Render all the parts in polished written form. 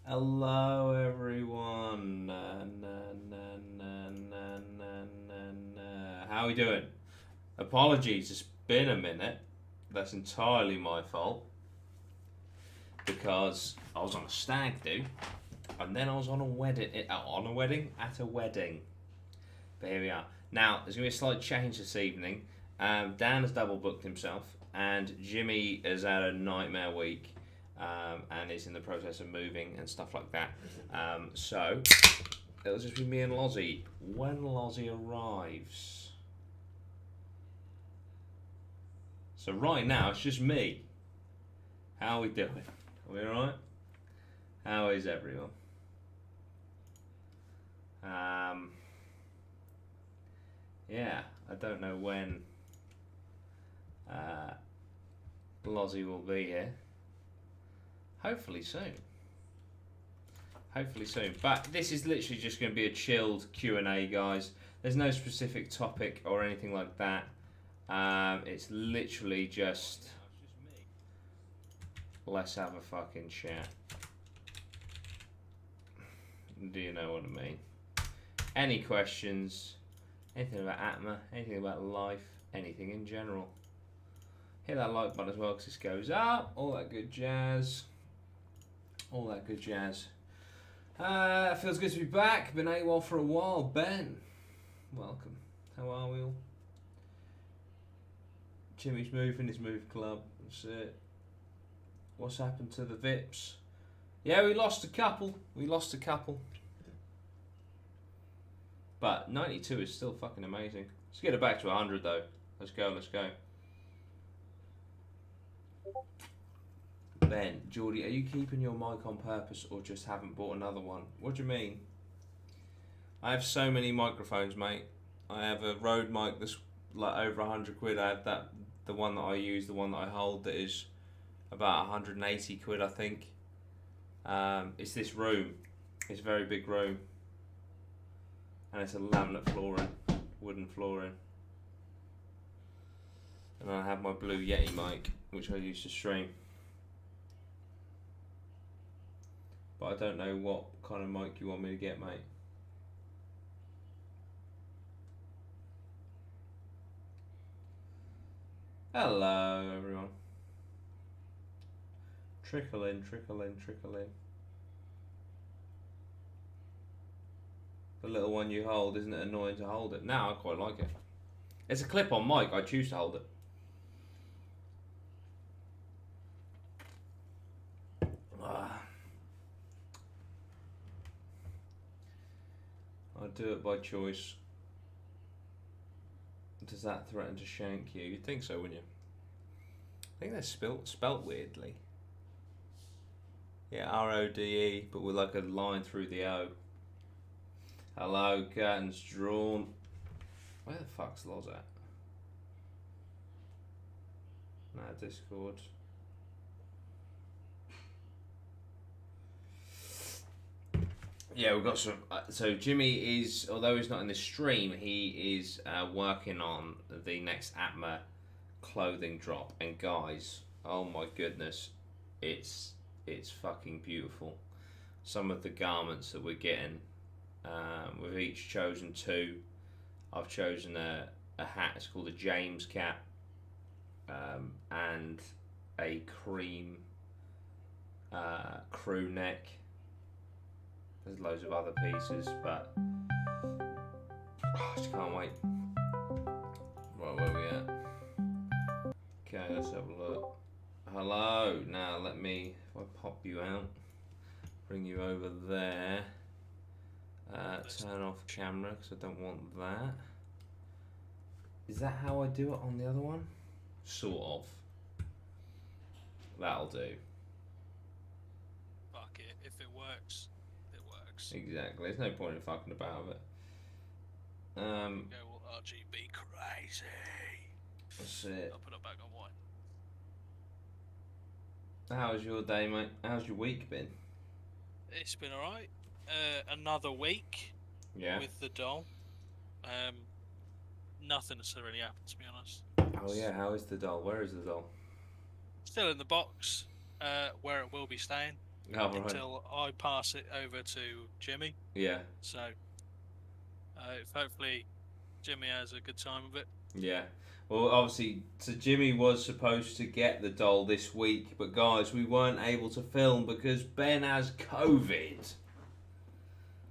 Hello, everyone. How are we doing? Apologies, it's been a minute. That's entirely my fault because I was on a stag do, and then I was on a wedding. At a wedding. But here we are. Now there's gonna be a slight change this evening. Dan has double booked himself, and Jimmy has had a nightmare week. And is in the process of moving and stuff like that. So it'll just be me and Lozzie when Lozzie arrives. So right now it's just me. How are we doing? Are we alright? How is everyone? Yeah, I don't know when Lozzie will be here. Hopefully soon. Hopefully soon. But this is literally just going to be a chilled Q&A, guys. There's no specific topic or anything like that. It's literally just... let's have a fucking chat. Do you know what I mean? Any questions? Anything about Atma? Anything about life? Anything in general? Hit that like button as well because this goes up. All that good jazz. All that good jazz. Feels good to be back. Been AWOL for a while. Ben, welcome. How are we all? Jimmy's moving his move club. That's it. What's happened to the Vips? Yeah, we lost a couple. But 92 is still fucking amazing. Let's get it back to 100 though. Let's go. Ben, Geordie, are you keeping your mic on purpose or just haven't bought another one? What do you mean? I have so many microphones, mate. I have a Rode mic that's like over 100 quid. I have the one that I use, the one that I hold, that is about 180 quid, I think. It's this room. It's a very big room. And it's a laminate flooring, wooden flooring. And I have my Blue Yeti mic, which I use to stream. But I don't know what kind of mic you want me to get, mate. Hello, everyone. Trickle in. The little one you hold, isn't it annoying to hold it? Now I quite like it. It's a clip-on mic, I choose to hold it. I do it by choice. Does that threaten to shank you? You'd think so, wouldn't you? I think they're spelt weirdly. Yeah, R-O-D-E, but with like a line through the O. Hello, curtains drawn. Where the fuck's Loz at? Nah, Discord. Yeah, we've got some. So Jimmy is, although he's not in the stream, he is working on the next Atma clothing drop. And guys, oh my goodness, it's fucking beautiful. Some of the garments that we're getting, we've each chosen two. I've chosen a hat. It's called a James cap, and a cream crew neck. There's loads of other pieces, but I just can't wait. Right, where are we at? Okay, let's have a look. Hello. Now let me, if I pop you out, bring you over there. Turn off camera because I don't want that. Is that how I do it on the other one? Sort of. That'll do. Fuck it. If it works, it works. Exactly. There's no point in fucking about it. Go all RGB crazy. That's it. I'll put it back on white. How's your day, mate? How's your week been? It's been alright. Another week. Yeah. With the doll. Nothing has really happened, to be honest. Oh yeah, how is the doll? Where is the doll? Still in the box, where it will be staying. Oh, right. until I pass it over to Jimmy. Yeah. So hopefully Jimmy has a good time with it. Yeah. Well, obviously, so Jimmy was supposed to get the doll this week, but guys, we weren't able to film because Ben has COVID.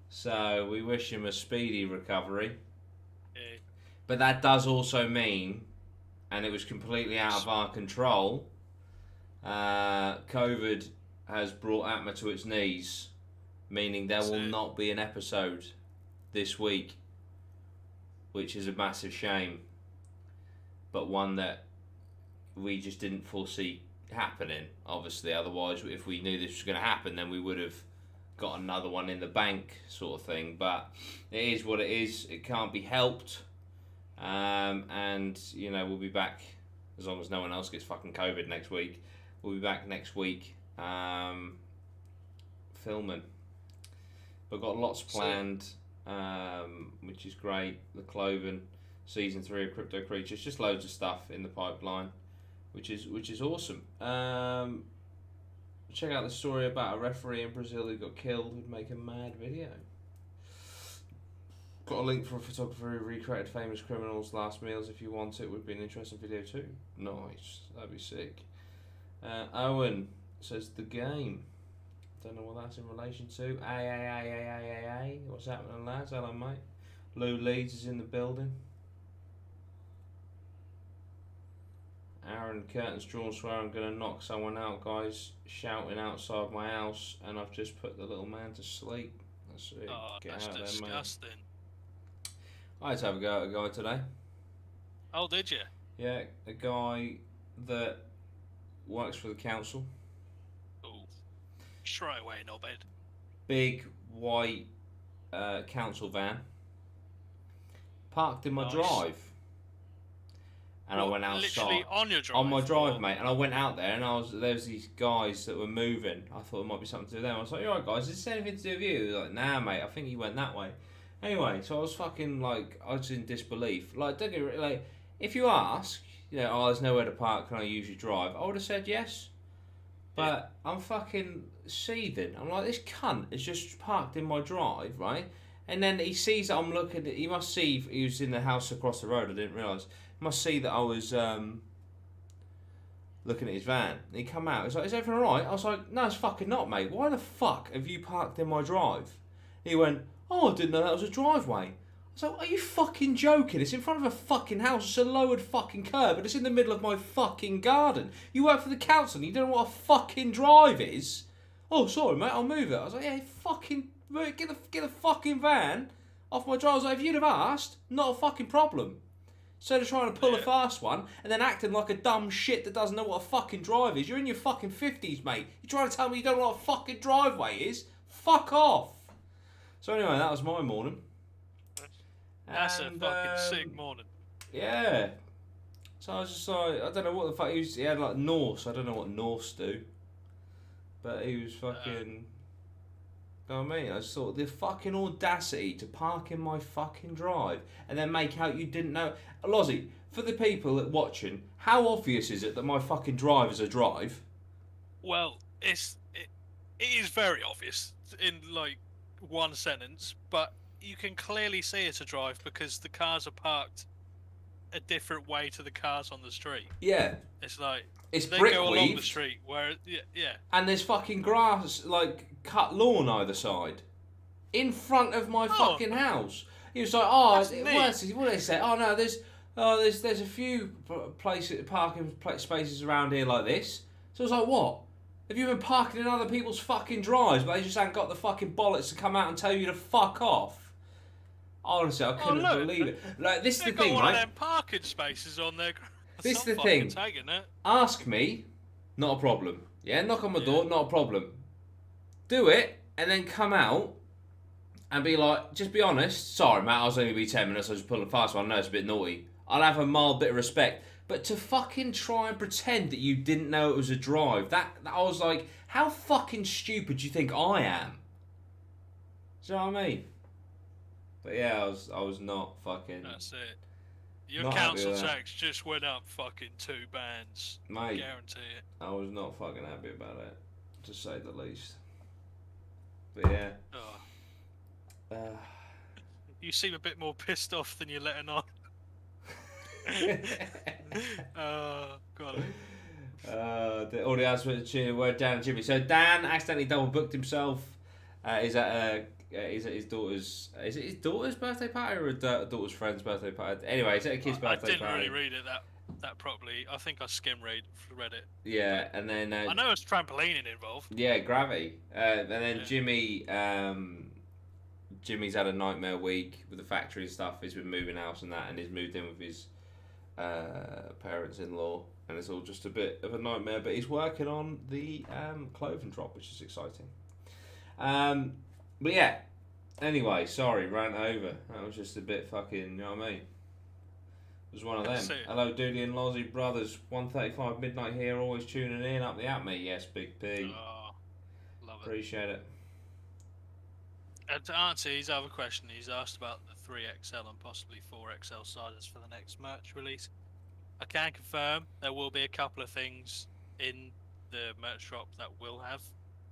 So we wish him a speedy recovery. Yeah. But that does also mean, and it was completely out of our control, COVID has brought Atma to its knees, meaning there will not be an episode this week, which is a massive shame, but one that we just didn't foresee happening, obviously. Otherwise, if we knew this was going to happen, then we would have got another one in the bank, sort of thing. But it is what it is. It can't be helped. And, you know, we'll be back, as long as no one else gets fucking COVID next week. We'll be back next week filming. We've got lots planned, which is great. The Cloven, Season 3 of Crypto Creatures, just loads of stuff in the pipeline, which is awesome. Check out the story about a referee in Brazil who got killed who'd make a mad video. Got a link for a photographer who recreated famous criminals' last meals if you want it. Would be an interesting video too. Nice, that'd be sick. Owen says the game. Don't know what that's in relation to. What's happening, lads? Hello, mate. Lou Leeds is in the building. Aaron curtains drawn, swear I'm gonna knock someone out, guys. Shouting outside my house, and I've just put the little man to sleep. That's it. Oh, Get that's out disgusting. there, mate. I had to have a go at a guy today. Oh, did you? Yeah, a guy that works for the council. Oh, straight away, no bed. Big white council van. Parked in my drive. And I went outside. Literally on your drive? On my drive, mate. And I went out there, and there was these guys that were moving. I thought it might be something to do with them. I was like, "You alright, guys? Is this anything to do with you?" They were like, "Nah, mate. I think he went that way." Anyway, so I was fucking like, I was in disbelief. Like, don't get like, if you ask, you know, oh, there's nowhere to park. Can I usually drive? I would have said yes. But I'm fucking seething. I'm like, this cunt is just parked in my drive, right? And then he sees that I'm looking. He must see he was in the house across the road. I didn't realise. Must see that I was looking at his van. And he come out. He's like, "Is everything alright?" I was like, "No, it's fucking not, mate. Why the fuck have you parked in my drive?" He went, "Oh, I didn't know that was a driveway." I was like, "Are you fucking joking? It's in front of a fucking house. It's a lowered fucking curb, and it's in the middle of my fucking garden. You work for the council and you don't know what a fucking drive is?" "Oh, sorry, mate. I'll move it." I was like, "Yeah, fucking get the fucking van off my drive." I was like, "If you'd have asked, not a fucking problem." Instead of trying to pull a fast one and then acting like a dumb shit that doesn't know what a fucking drive is. You're in your fucking 50s, mate. You're trying to tell me you don't know what a fucking driveway is? Fuck off. So anyway, that was my morning. That's a fucking sick morning. Yeah. So I was just like, I don't know what the fuck he had like Norse. I don't know what Norse do. But he was fucking... You know what I mean? I just thought, the fucking audacity to park in my fucking drive and then make out you didn't know. Lozzie, for the people that watching, how obvious is it that my fucking drive is a drive? Well, it is very obvious in like one sentence, but you can clearly see it's a drive because the cars are parked a different way to the cars on the street. Yeah. It's like it's they brick go weaved, along the street where yeah. And there's fucking grass, like cut lawn either side, in front of my fucking house. He was like, "Oh, what did they say? Oh no, there's a few parking spaces around here like this." So I was like, "What? Have you been parking in other people's fucking drives, but they just ain't got the fucking bollocks to come out and tell you to fuck off?" Honestly, I couldn't believe it. Like, this is the thing, got right? one of them parking spaces on there. This is the thing. Taking it. Ask me, not a problem. Yeah, knock on my door, not a problem. Do it, and then come out and be like, just be honest. "Sorry, mate, I was only be 10 minutes. I was just pulling fast one. I know it's a bit naughty." I'll have a mild bit of respect. But to fucking try and pretend that you didn't know it was a drive, that I was like, how fucking stupid do you think I am? Do you know what I mean? But yeah, I was not fucking... That's it. Your council tax just went up fucking 2 bands. Mate, I guarantee it. I was not fucking happy about it, to say the least. But yeah. Oh, you seem a bit more pissed off than you're letting on. Oh, God. All the answers were Dan and Jimmy. So Dan accidentally double booked himself. He's at his daughter's. Is it his daughter's birthday party or a daughter's friend's birthday party? Anyway, he's at a kid's birthday party. I didn't really read it that properly. I think I read it. Yeah, and then I know it's trampolining involved. Yeah, gravity. And then Jimmy. Jimmy's had a nightmare week with the factory and stuff. He's been moving house and that, and he's moved in with his parents-in-law, and it's all just a bit of a nightmare. But he's working on the clothing drop, which is exciting. But yeah. Anyway, sorry, rant over. That was just a bit fucking. You know what I mean? It was one of them. Hello, Doody and Lozzie brothers. 1:35 midnight here, always tuning in. Up the Atma. Yes, Big P. Oh, love it. Appreciate it. And to answer his other question, he's asked about the 3XL and possibly 4XL sizes for the next merch release. I can confirm there will be a couple of things in the merch shop that will have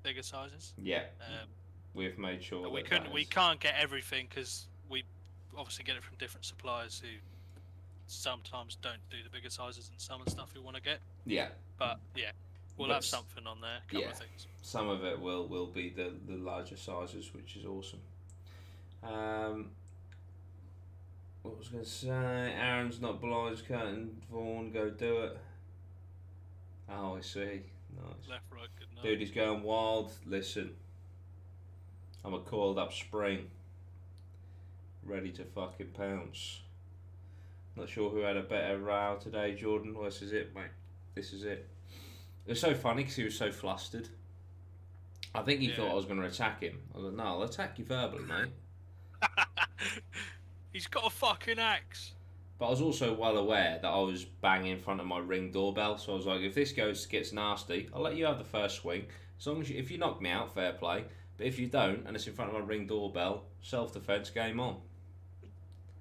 bigger sizes. Yeah, we've made sure. But we can't get everything because we obviously get it from different suppliers who sometimes don't do the bigger sizes and some of the stuff we want to get. Yeah. But yeah, we'll have something on there. A couple of things. Some of it will be the larger sizes, which is awesome. What was I going to say? Aaron's not blind, cutting. Vaughan, go do it. Oh, I see. Nice. Left, right, good night. Dude, he's going wild. Listen, I'm a coiled up spring, ready to fucking pounce. Not sure who had a better row today, Jordan. Well, this is it, mate. This is it. It was so funny because he was so flustered. I think he thought I was going to attack him. I was like, no, I'll attack you verbally, mate. He's got a fucking axe. But I was also well aware that I was banging in front of my Ring doorbell, so I was like, if this gets nasty, I'll let you have the first swing. As long as if you knock me out, fair play. But if you don't, and it's in front of my Ring doorbell, self-defense, game on.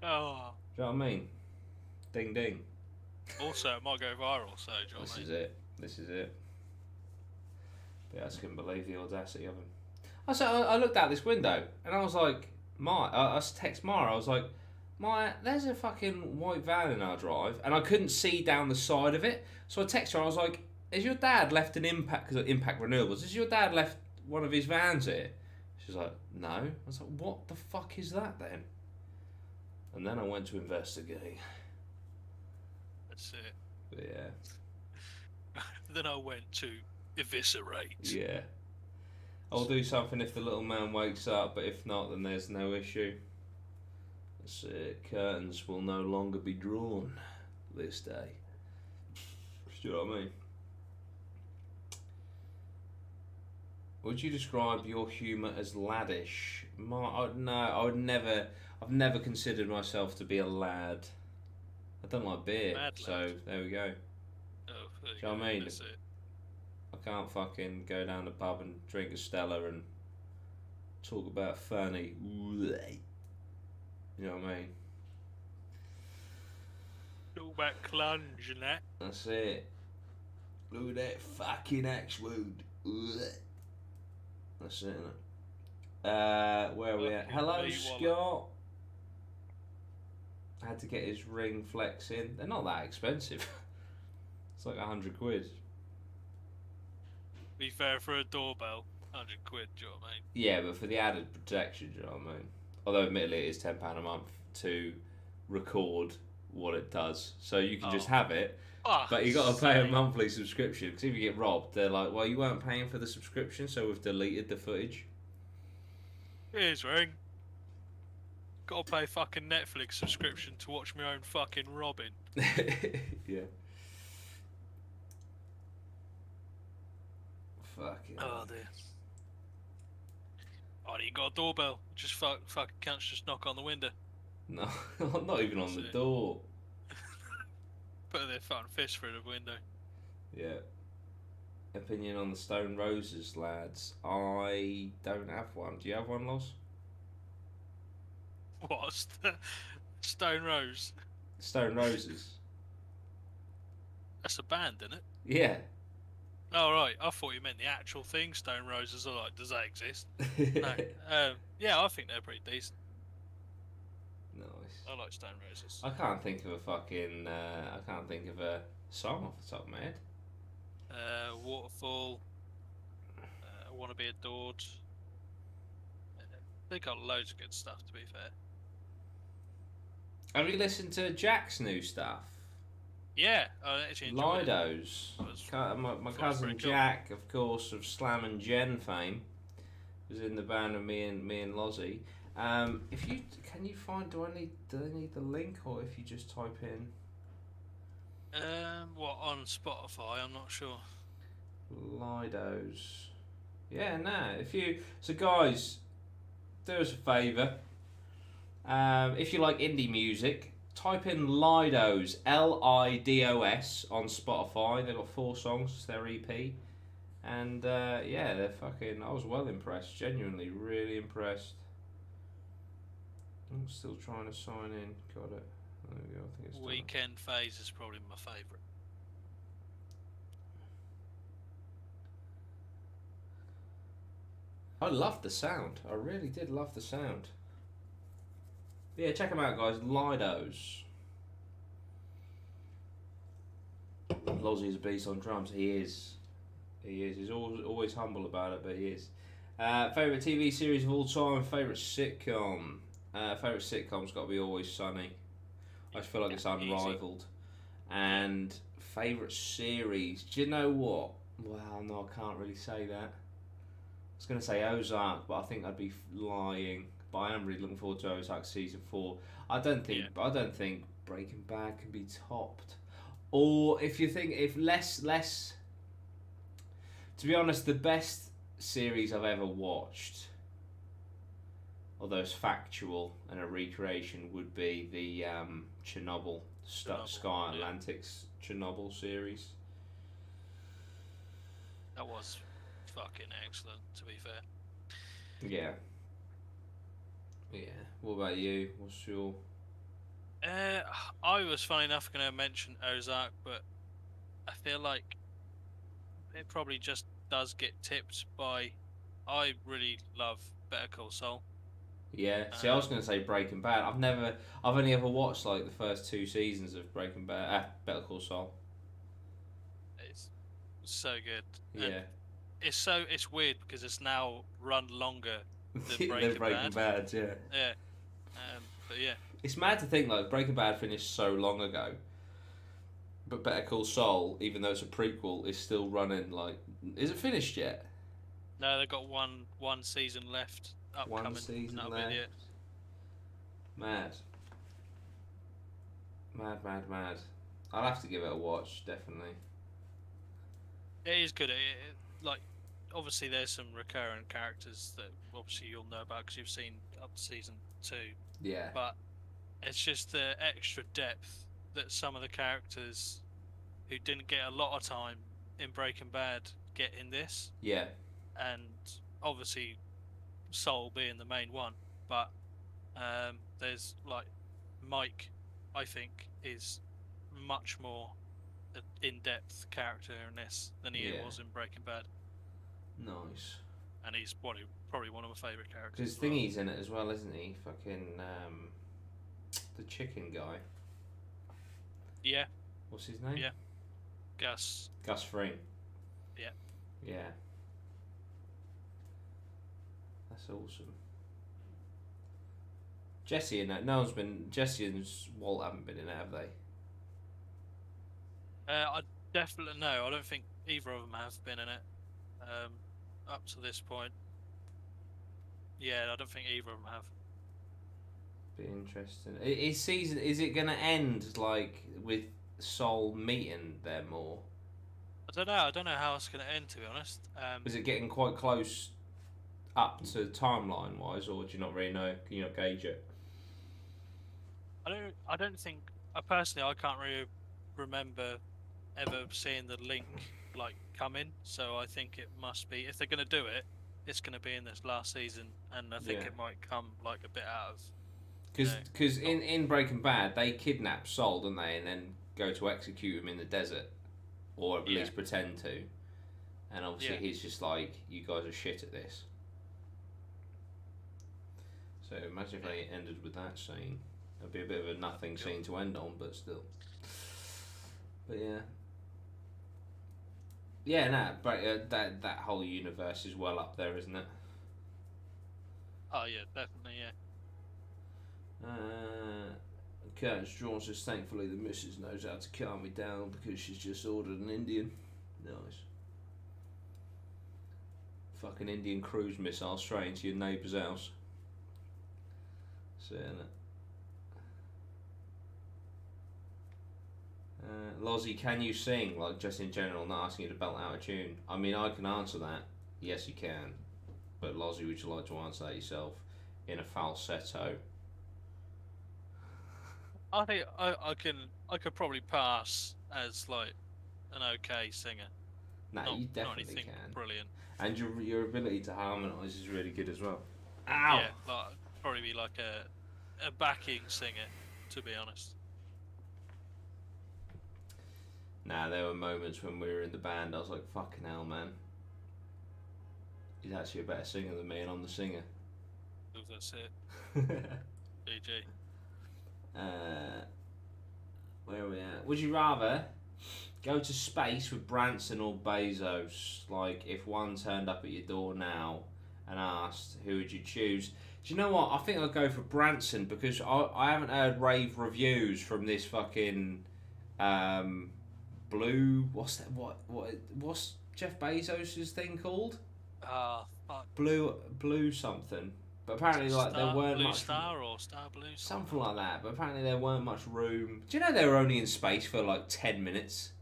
Oh. Do you know what I mean? Ding ding. Also, it might go viral, so do you know what I mean? This is it. But I just couldn't believe the audacity of him. I looked out this window and I was like, I text Mara, I was like, Maya, there's a fucking white van in our drive, and I couldn't see down the side of it. So I texted her, I was like, has your dad left an Impact, because of Impact Renewables, has your dad left one of his vans here? She's like, no. I was like, what the fuck is that then? And then I went to investigate. That's it. But yeah. Then I went to eviscerate. Yeah. I'll do something if the little man wakes up, but if not, then there's no issue. That's it. Curtains will no longer be drawn this day. Do you know what I mean? Would you describe your humour as laddish? No, I would never. I've never considered myself to be a lad. I don't like beer, so there we go. Oh, there you know what I mean? That's it. I can't fucking go down the pub and drink a Stella and talk about funny. You know what I mean? Talk about clunge and that. That's it. Look at that fucking axe wound. That's it, innit? Where are we at? Hello, Scott. I had to get his ring flex in. They're not that expensive. It's like 100 quid. Be fair, for a doorbell, 100 quid, do you know what I mean? Yeah, but for the added protection, do you know what I mean? Although admittedly it is £10 a month to record what it does. So you can just have it, but you got to pay a monthly subscription. Because if you get robbed, they're like, well, you weren't paying for the subscription, so we've deleted the footage. Here's ring. Got to pay fucking Netflix subscription to watch my own fucking robbing. Yeah. Fucking. Oh dear. Oh, you got a doorbell. Just fucking can't just knock on the window. No, not even on the door. Put their fucking fist through the window. Yeah. Opinion on the Stone Roses, lads. I don't have one. Do you have one, Loz? What's the Stone Rose? Stone Roses. That's a band, isn't it? Yeah. Oh right, I thought you meant the actual thing. Stone roses. I like, does that exist? No. Yeah, I think they're pretty decent. Nice. I like stone roses. I can't think of a fucking. I can't think of a song off the top of my head. Waterfall. I want to be adored. They got loads of good stuff. To be fair. Have you listened to Jack's new stuff? Yeah, I actually enjoyed it. Lido's. It was, My thought it was cousin pretty cool. Jack, of course, of Slam and Jen fame, was in the band with me and Lozzie. If you can you find do I need the link, or if you just type in What on Spotify? I'm not sure. Lido's. Yeah, nah. If you so guys, do us a favour. If you like indie music, type in Lidos, Lidos, on Spotify. They've got 4 songs, it's their EP. And yeah, they're fucking. I was well impressed, genuinely, really impressed. I'm still trying to sign in. Got it. There we go. I think it's done. Weekend Phase is probably my favourite. I loved the sound. I really did love the sound. Yeah, check them out, guys. Lidos. Lozzie's a beast on drums. He is. He is. He's always humble about it, but he is. Favourite TV series of all time? Favourite sitcom? Favourite sitcom's got to be Always Sunny. I just feel like it's unrivaled. And favourite series? Do you know what? Well, no, I can't really say that. I was going to say Ozark, but I think I'd be lying. But I am really looking forward to Ozark season 4. I don't think Breaking Bad can be topped. Or if less. To be honest, the best series I've ever watched, although it's factual and a recreation, would be the Chernobyl, Sky Atlantic's Chernobyl series. That was fucking excellent, to be fair. Yeah. Yeah. What about you? What's your... I was, funny enough, going to mention Ozark, but I feel like it probably just does get tipped by... I really love Better Call Saul. Yeah, see, I was going to say Breaking Bad. I've only ever watched like the first 2 seasons of Breaking Bad, Better Call Saul. It's so good. Yeah. And it's weird because it's now run longer than Breaking Bad. Yeah. Yeah. But yeah. It's mad to think like Breaking Bad finished so long ago, but Better Call Saul, even though it's a prequel, is still running. Like, is it finished yet? No, they've got one season left. Upcoming. 1 season left. Mad. I'll have to give it a watch, definitely. It is good. Like, obviously, there's some recurring characters that obviously you'll know about because you've seen up to season 2. Yeah. But it's just the extra depth that some of the characters who didn't get a lot of time in Breaking Bad get in this. Yeah. And obviously, Saul being the main one, but there's like Mike, I think, is much more an in-depth character in this than he was in Breaking Bad. Nice. And he's probably one of my favourite characters. Because Thingy's in it as well, isn't he? Fucking the chicken guy. Yeah. What's his name? Yeah. Gus Fring. Yeah. Yeah. That's awesome. Jesse in it. Jesse and Walt haven't been in it, have they? I definitely no. I don't think either of them have been in it up to this point. Yeah, I don't think either of them have. Be interesting. Is it going to end like with Saul meeting them, or? I don't know how it's going to end, to be honest. Is it getting quite close up to timeline wise, or do you not really know? Can you not gauge it? I don't think. Personally, I can't really remember ever seeing the link like come in. So I think it must be, if they're going to do it, it's going to be in this last season, and I think it might come like a bit out of. Because in Breaking Bad they kidnap Saul, don't they, and then go to execute him in the desert, or at least pretend to. And obviously he's just like, you guys are shit at this. So imagine if they ended with that scene. It'd be a bit of a nothing scene to end on, but still. But yeah. Yeah, no, but that whole universe is well up there, isn't it? Oh yeah, definitely, yeah. Curtis Drawn says, thankfully the missus knows how to calm me down because she's just ordered an Indian. Nice. Fucking Indian cruise missile straight into your neighbour's house. Saying it. Lozzie, can you sing? Like, just in general, not asking you to belt out a tune. I mean, I can answer that. Yes, you can. But Lozzie, would you like to answer that yourself in a falsetto? I think I could probably pass as like an okay singer. No, you definitely not can. Brilliant. And your ability to harmonise is really good as well. Ow! Yeah, like, probably be like a backing singer, to be honest. Nah, there were moments when we were in the band, I was like, fucking hell, man. He's actually a better singer than me, and I'm the singer. That's it. GG. Where are we at? Would you rather go to space with Branson or Bezos? Like, if one turned up at your door now and asked, who would you choose? Do you know what? I think I'll go for Branson because I haven't heard rave reviews from this fucking blue. What's that? What's Jeff Bezos' thing called? Fuck. Blue something. But apparently, like, there weren't Blue much. Star or Star Blue? Something like that. But apparently, there weren't much room. Do you know they were only in space for like 10 minutes?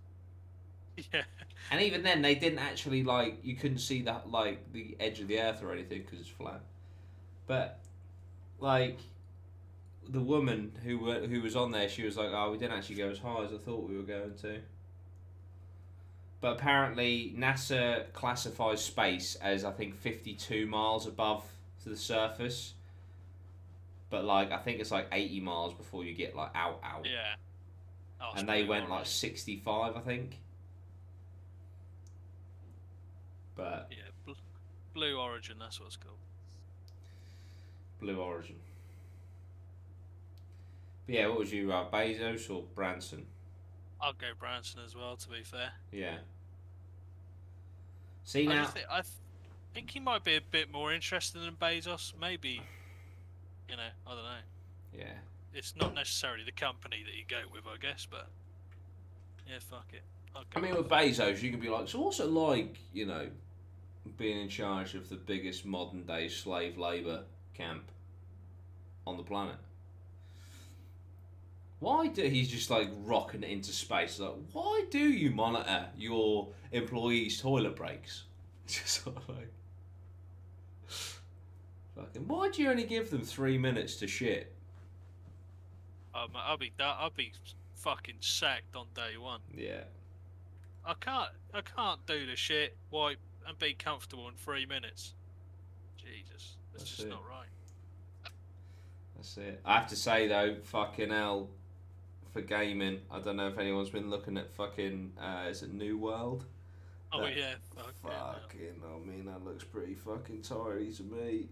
Yeah. And even then, they didn't actually, like, you couldn't see that, like, the edge of the Earth or anything because it's flat. But, like, the woman who was on there, she was like, oh, we didn't actually go as high as I thought we were going to. But apparently, NASA classifies space as, I think, 52 miles above to the surface. But, like, I think it's like 80 miles before you get, like, out. Yeah. Oh, and they went, like, 65, I think. But yeah, Blue Origin, that's what it's called. Blue Origin. But yeah, what would you rather, Bezos or Branson? I'll go Branson as well, to be fair. Yeah. See now, I think he might be a bit more interested than Bezos. Maybe, I don't know. Yeah. It's not necessarily the company that you go with, I guess, but yeah, fuck it. I mean, with Bezos, you can be like, so what's it like, being in charge of the biggest modern day slave labour camp on the planet? He's just like rocking it into space? Like, why do you monitor your employees' toilet breaks? Just sort of like, fucking, why do you only give them 3 minutes to shit? I'll be fucking sacked on day one. Yeah. I can't do the shit, wipe, and be comfortable in 3 minutes. Jesus, that's just not right. That's it. I have to say though, fucking hell, for gaming, I don't know if anyone's been looking at fucking, is it New World? Oh yeah, fucking, I mean, that looks pretty fucking tidy to me.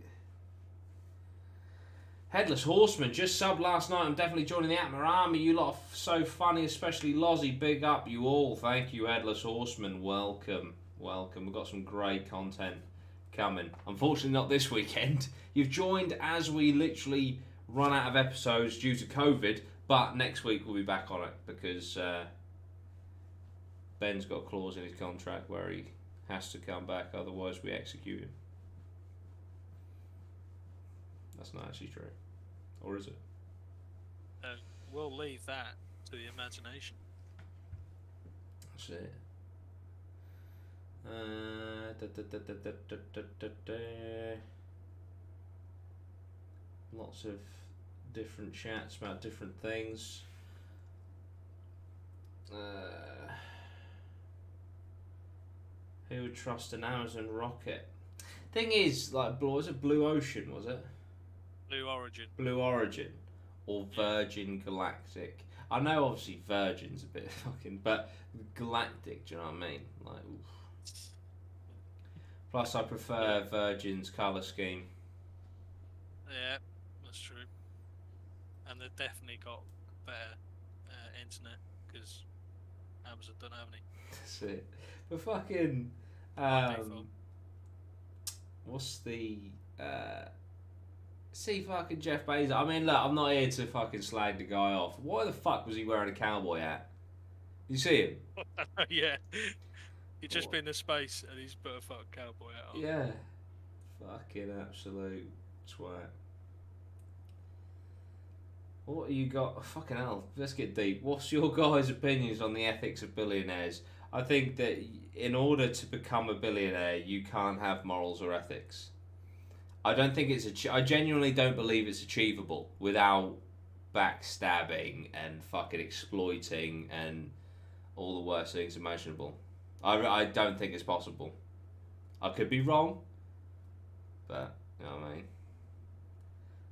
Headless Horseman, just subbed last night. I'm definitely joining the Atma army. You lot are so funny, especially Lozzie. Big up you all. Thank you, Headless Horseman. Welcome. We've got some great content coming. Unfortunately, not this weekend. You've joined as we literally run out of episodes due to COVID, but next week we'll be back on it because Ben's got a clause in his contract where he has to come back, otherwise we execute him. That's not actually true. Or is it? We'll leave that to the imagination. That's it. Lots of different chats about different things. Who would trust an Amazon rocket? Thing is, like, was it Blue Ocean, was it? Blue Origin. Blue Origin. Or Virgin Galactic. I know obviously Virgin's a bit fucking, but Galactic, do you know what I mean? Like, oof. Plus, I prefer Virgin's colour scheme. Yeah, that's true. And they've definitely got better internet because Amazon don't have any. That's it. But fucking, Default. what's the see fucking Jeff Bezos? I mean, look, I'm not here to fucking slag the guy off. Why the fuck was he wearing a cowboy hat? You see him? Yeah. He's just been to space and he's put a fucking cowboy hat on. Yeah. Fucking absolute twat. What you got? Fucking hell. Let's get deep. What's your guys' opinions on the ethics of billionaires? I think that in order to become a billionaire, you can't have morals or ethics. I don't think it's I genuinely don't believe it's achievable without backstabbing and fucking exploiting and all the worst things imaginable. I don't think it's possible. I could be wrong, but you know what I mean.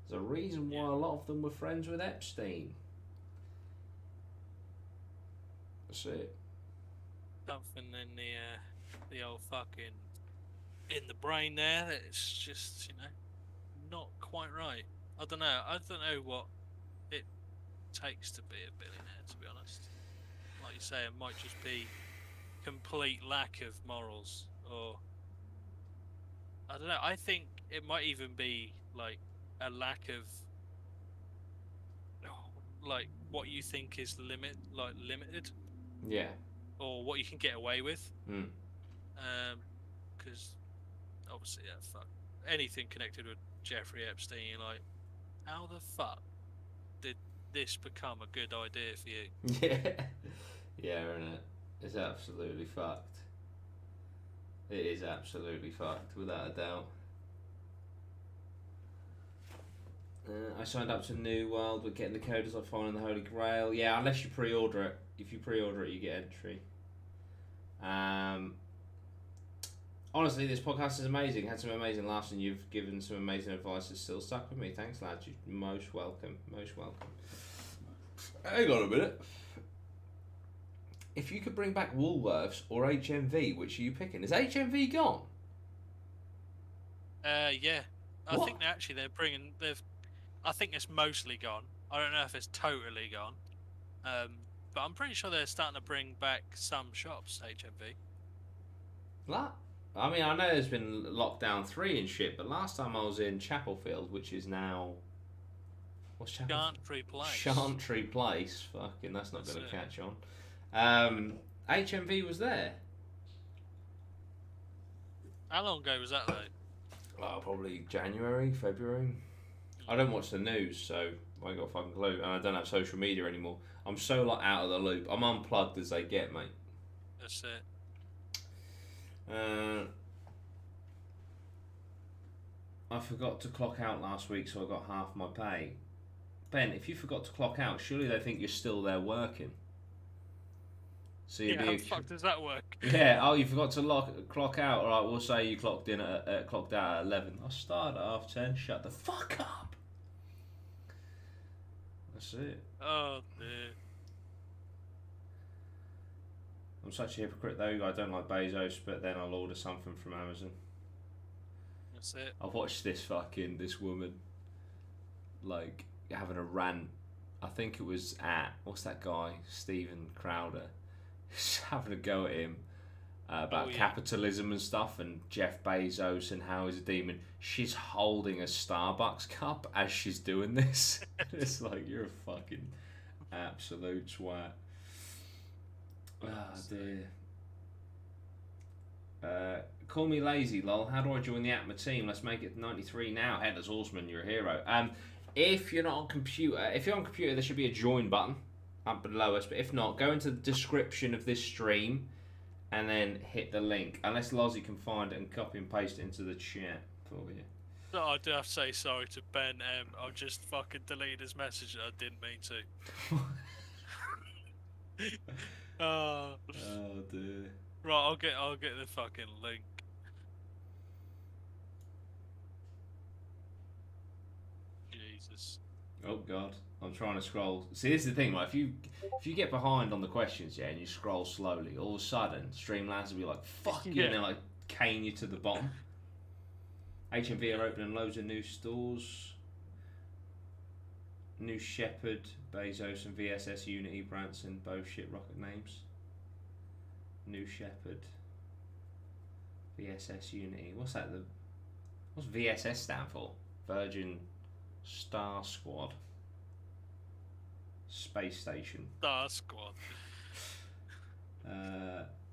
There's a reason why a lot of them were friends with Epstein. That's it. Something in the old fucking in the brain there that's just not quite right. I don't know what it takes to be a billionaire, to be honest. Like you say, it might just be complete lack of morals, or I don't know. I think it might even be like a lack of like what you think is limited. Yeah. Or what you can get away with. Mm. Because obviously, anything connected with Jeffrey Epstein, you're like, how the fuck did this become a good idea for you? Yeah. Yeah, isn't it? It's absolutely fucked. It is absolutely fucked, without a doubt. I signed up to New World. We're getting the code as I find in the Holy Grail. Yeah, unless you pre-order it. If you pre-order it, you get entry. Honestly, this podcast is amazing. Had some amazing laughs, and you've given some amazing advice that's still stuck with me. Thanks, lads. You're most welcome. Most welcome. Hang on a minute. If you could bring back Woolworths or HMV, which are you picking? Is HMV gone? Yeah. I What? think I think it's mostly gone. I don't know if it's totally gone. But I'm pretty sure they're starting to bring back some shops, HMV. What? I mean, I know there's been lockdown 3 and shit, but last time I was in Chapelfield, which is now... What's Chapelfield? Chantry Place. Chantry Place. Fucking, that's not going to catch on. HMV was there. How long ago was that, though? Oh, probably January, February. I don't watch the news, so I ain't got a fucking clue. And I don't have social media anymore. I'm so like out of the loop. I'm unplugged as they get, mate. That's it. I forgot to clock out last week, so I got half my pay. Ben, if you forgot to clock out, surely they think you're still there working. So Yeah, how the fuck does that work? Yeah, oh, you forgot to clock out. All right, we'll say you clocked out at 11. I'll start at 10:30. Shut the fuck up. That's it. Oh, dear. I'm such a hypocrite though. I don't like Bezos, but then I'll order something from Amazon. That's it. I watched this woman, like, having a rant. I think it was what's that guy, Steven Crowder, having a go at him about capitalism and stuff, and Jeff Bezos and how he's a demon. She's holding a Starbucks cup as she's doing this. It's like, you're a fucking absolute swat. Ah, dear. Call me lazy, lol. How do I join the Atma team? Let's make it 93 now. Headless Horseman, you're a hero. If you're not on computer, there should be a join button up below us. But if not, go into the description of this stream and then hit the link. Unless Lozzie can find it and copy and paste it into the chat for you. No, I do have to say sorry to Ben. I just fucking deleted his message. I didn't mean to. Oh dear. Right, I'll get the fucking link. Jesus. Oh god, I'm trying to scroll. See, this is the thing, right? If you get behind on the questions, yeah, and you scroll slowly, all of a sudden, Streamlabs will be like, "Fuck you!" Yeah. And they're like cane you to the bottom. HMV are opening loads of new stores. New Shepherd, Bezos and VSS Unity, Branson, both shit rocket names. New Shepherd, VSS Unity. What's that? What's VSS stand for? Virgin Star Squad. Space Station. Star Squad.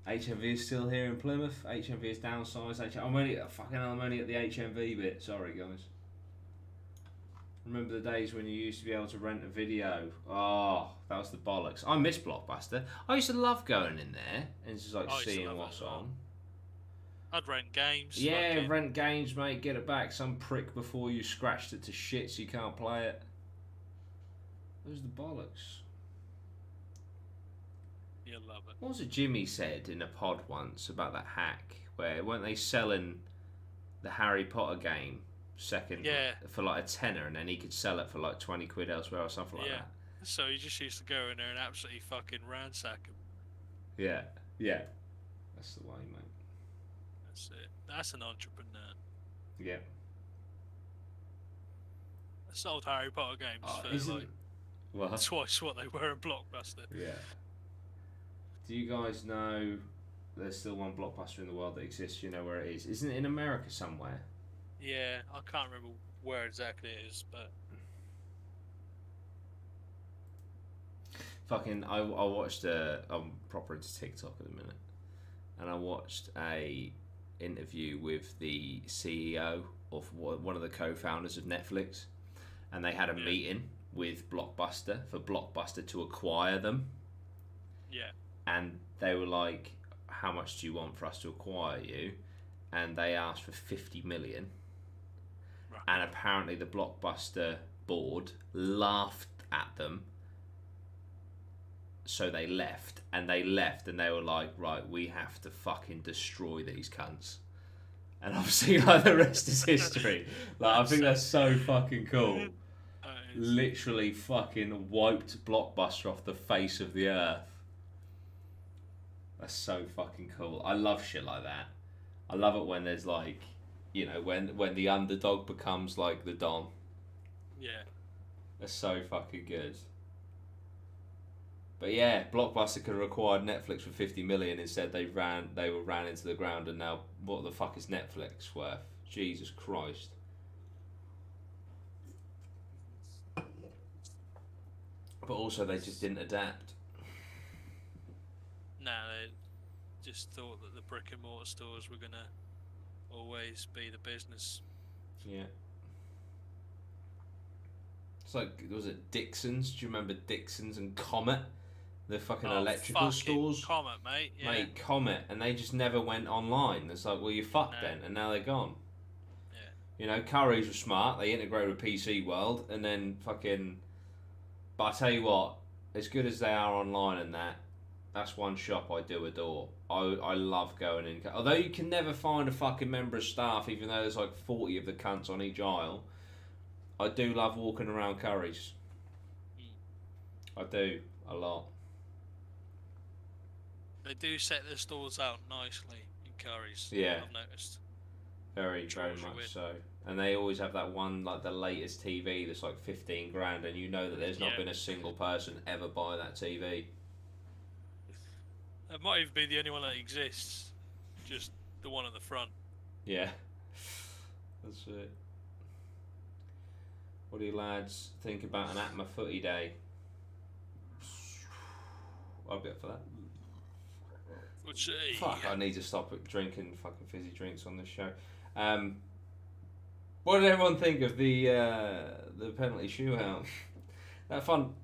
HMV is still here in Plymouth. HMV is downsized. I'm only at the HMV bit. Sorry, guys. Remember the days when you used to be able to rent a video? Oh, that was the bollocks. I miss Blockbuster. I used to love going in there and just like seeing what's on. I'd rent games. Yeah, rent games, mate. Get it back. Some prick before you scratched it to shit so you can't play it. Those are the bollocks. You'll love it. What was it Jimmy said in a pod once about that hack? Where weren't they selling the Harry Potter game second for like a tenner, and then he could sell it for like 20 quid elsewhere or something like that? So he just used to go in there and absolutely fucking ransack him. Yeah. That's the way, mate. That's it. That's an entrepreneur. Yeah. I sold Harry Potter games for like twice what they were in Blockbuster. Yeah. Do you guys know there's still one Blockbuster in the world that exists? You know where it is? Isn't it in America somewhere? Yeah, I can't remember where exactly it is, but... I watched I'm proper into TikTok at the minute, and I watched a interview with the CEO of one of the co-founders of Netflix, and they had a meeting with Blockbuster for Blockbuster to acquire them. Yeah. And they were like, how much do you want for us to acquire you? And they asked for 50 million. Right. And apparently the Blockbuster board laughed at them. So they left. And they were like, right, we have to fucking destroy these cunts. And obviously, like, the rest is history. Like, I think that's so fucking cool. Literally fucking wiped Blockbuster off the face of the earth. That's so fucking cool. I love shit like that. I love it when there's like, you know, when the underdog becomes like the Don. Yeah. That's so fucking good. But yeah, Blockbuster could have acquired Netflix for 50 million. Instead, they were ran into the ground, and now what the fuck is Netflix worth? Jesus Christ. But also, they just didn't adapt. No, they just thought that the brick and mortar stores were gonna always be the business. Yeah. It's like, was it Dixon's? Do you remember Dixon's and Comet? The fucking electrical stores? Comet, mate. Yeah. Mate, Comet. And they just never went online. It's like, well, you're fucked then. And now they're gone. Yeah. You know, Currys were smart. They integrated with PC World. And then fucking... But I tell you what, as good as they are online and that's one shop I do adore. I love going in. Although you can never find a fucking member of staff, even though there's like 40 of the cunts on each aisle, I do love walking around Currys. I do, a lot. They do set their stores out nicely in Currys. Yeah. I've noticed. Very much so. And they always have that one, like the latest TV that's like 15 grand, and you know that there's not been a single person ever buy that TV. It might even be the only one that exists. Just the one at the front. Yeah. That's it. What do you lads think about an Atma footy day? I'll be up for that. Fuck, I need to stop drinking fucking fizzy drinks on this show. What did everyone think of the penalty shootout? That fun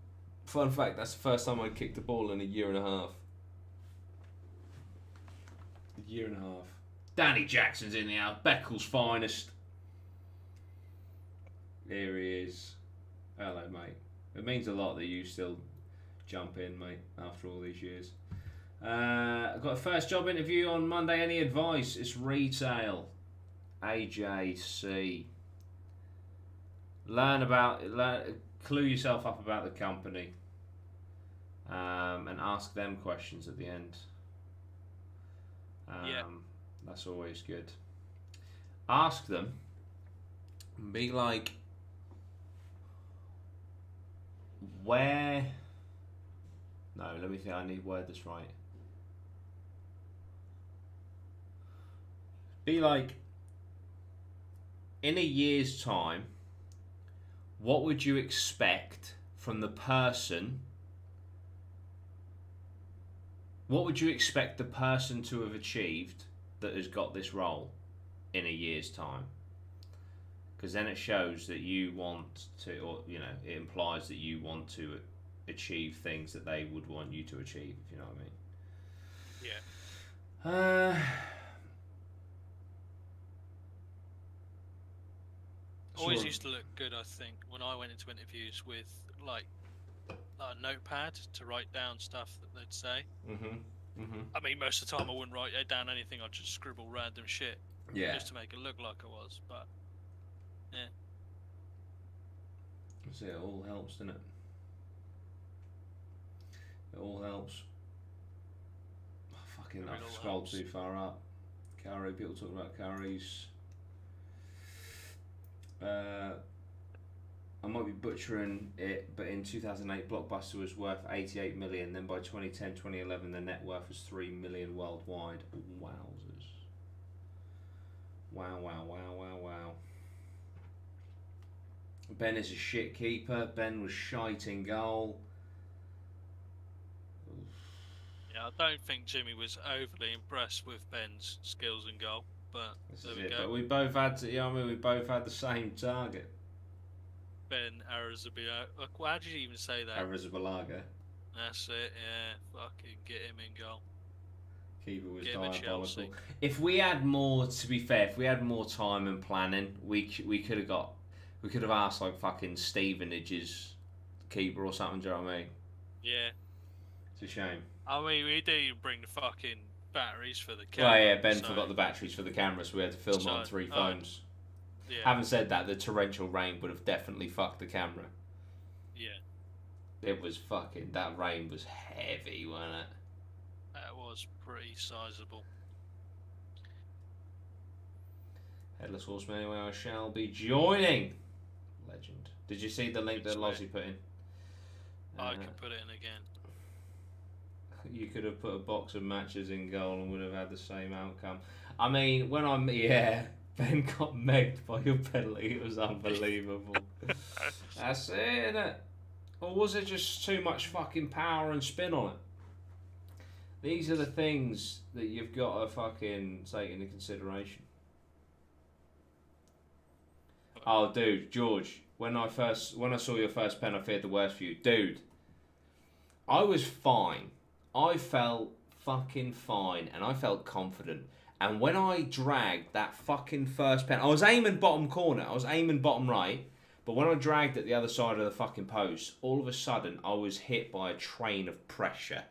fact, that's the first time I'd kicked a ball in a year and a half. A year and a half. Danny Jackson's in the house, Beckle's finest. Here he is. Hello, mate. It means a lot that you still jump in, mate, after all these years. I've got a first job interview on Monday. Any advice? It's retail. AJC. Clue yourself up about the company, and ask them questions at the end. That's always good. Ask them. Be like, where? No, let me think. I need word that's right. Be like, in a year's time, what would you expect from the person? What would you expect the person to have achieved that has got this role in a year's time? Because then it shows that you want to, or you know, it implies that you want to achieve things that they would want you to achieve. If you know what I mean? Yeah. Always used to look good, I think, when I went into interviews with like a notepad to write down stuff that they'd say. I mean, most of the time I wouldn't write down anything. I'd just scribble random shit, just to make it look like I was. But yeah, see, it all helps, doesn't it? It all helps. Oh, fucking, I've scrolled too far up. Curry, people talking about curries. I might be butchering it, but in 2008 Blockbuster was worth 88 million, then by 2010, 2011 the net worth was 3 million worldwide. Wowzers. Wow. Ben is a shit keeper. Ben was shite in goal. yeah. I don't think Jimmy was overly impressed with Ben's skills in goal, but there we go. But we both had, we both had the same target. Ben Arrizabalaga. How did you even say that? Arrizabalaga. That's it. Yeah, fucking get him in goal. Keeper was diabolical. If we had more, to be fair, if we had more time and planning, we could have asked like fucking Stevenage's keeper or something. Do you know what I mean? Yeah. It's a shame. I mean, we didn't even bring the fucking batteries for the camera. Well, yeah, Ben forgot the batteries for the camera, so we had to film on 3 phones. Yeah. Having said that, the torrential rain would have definitely fucked the camera. Yeah. It was fucking, that rain was heavy, wasn't it? That was pretty sizable. Headless Horseman, anyway, I shall be joining. Legend. Did you see the link that Lozzie put in? I can put it in again. You could have put a box of matches in goal and would have had the same outcome. I mean, Ben got megged by your penalty. It was unbelievable. That's it, innit? Or was it just too much fucking power and spin on it? These are the things that you've got to fucking take into consideration. Oh, dude, George, when I saw your first pen, I feared the worst for you. Dude, I was fine. I felt fucking fine, and I felt confident. And when I dragged that fucking first pen, I was aiming bottom corner, I was aiming bottom right, but when I dragged at the other side of the fucking post, all of a sudden I was hit by a train of pressure.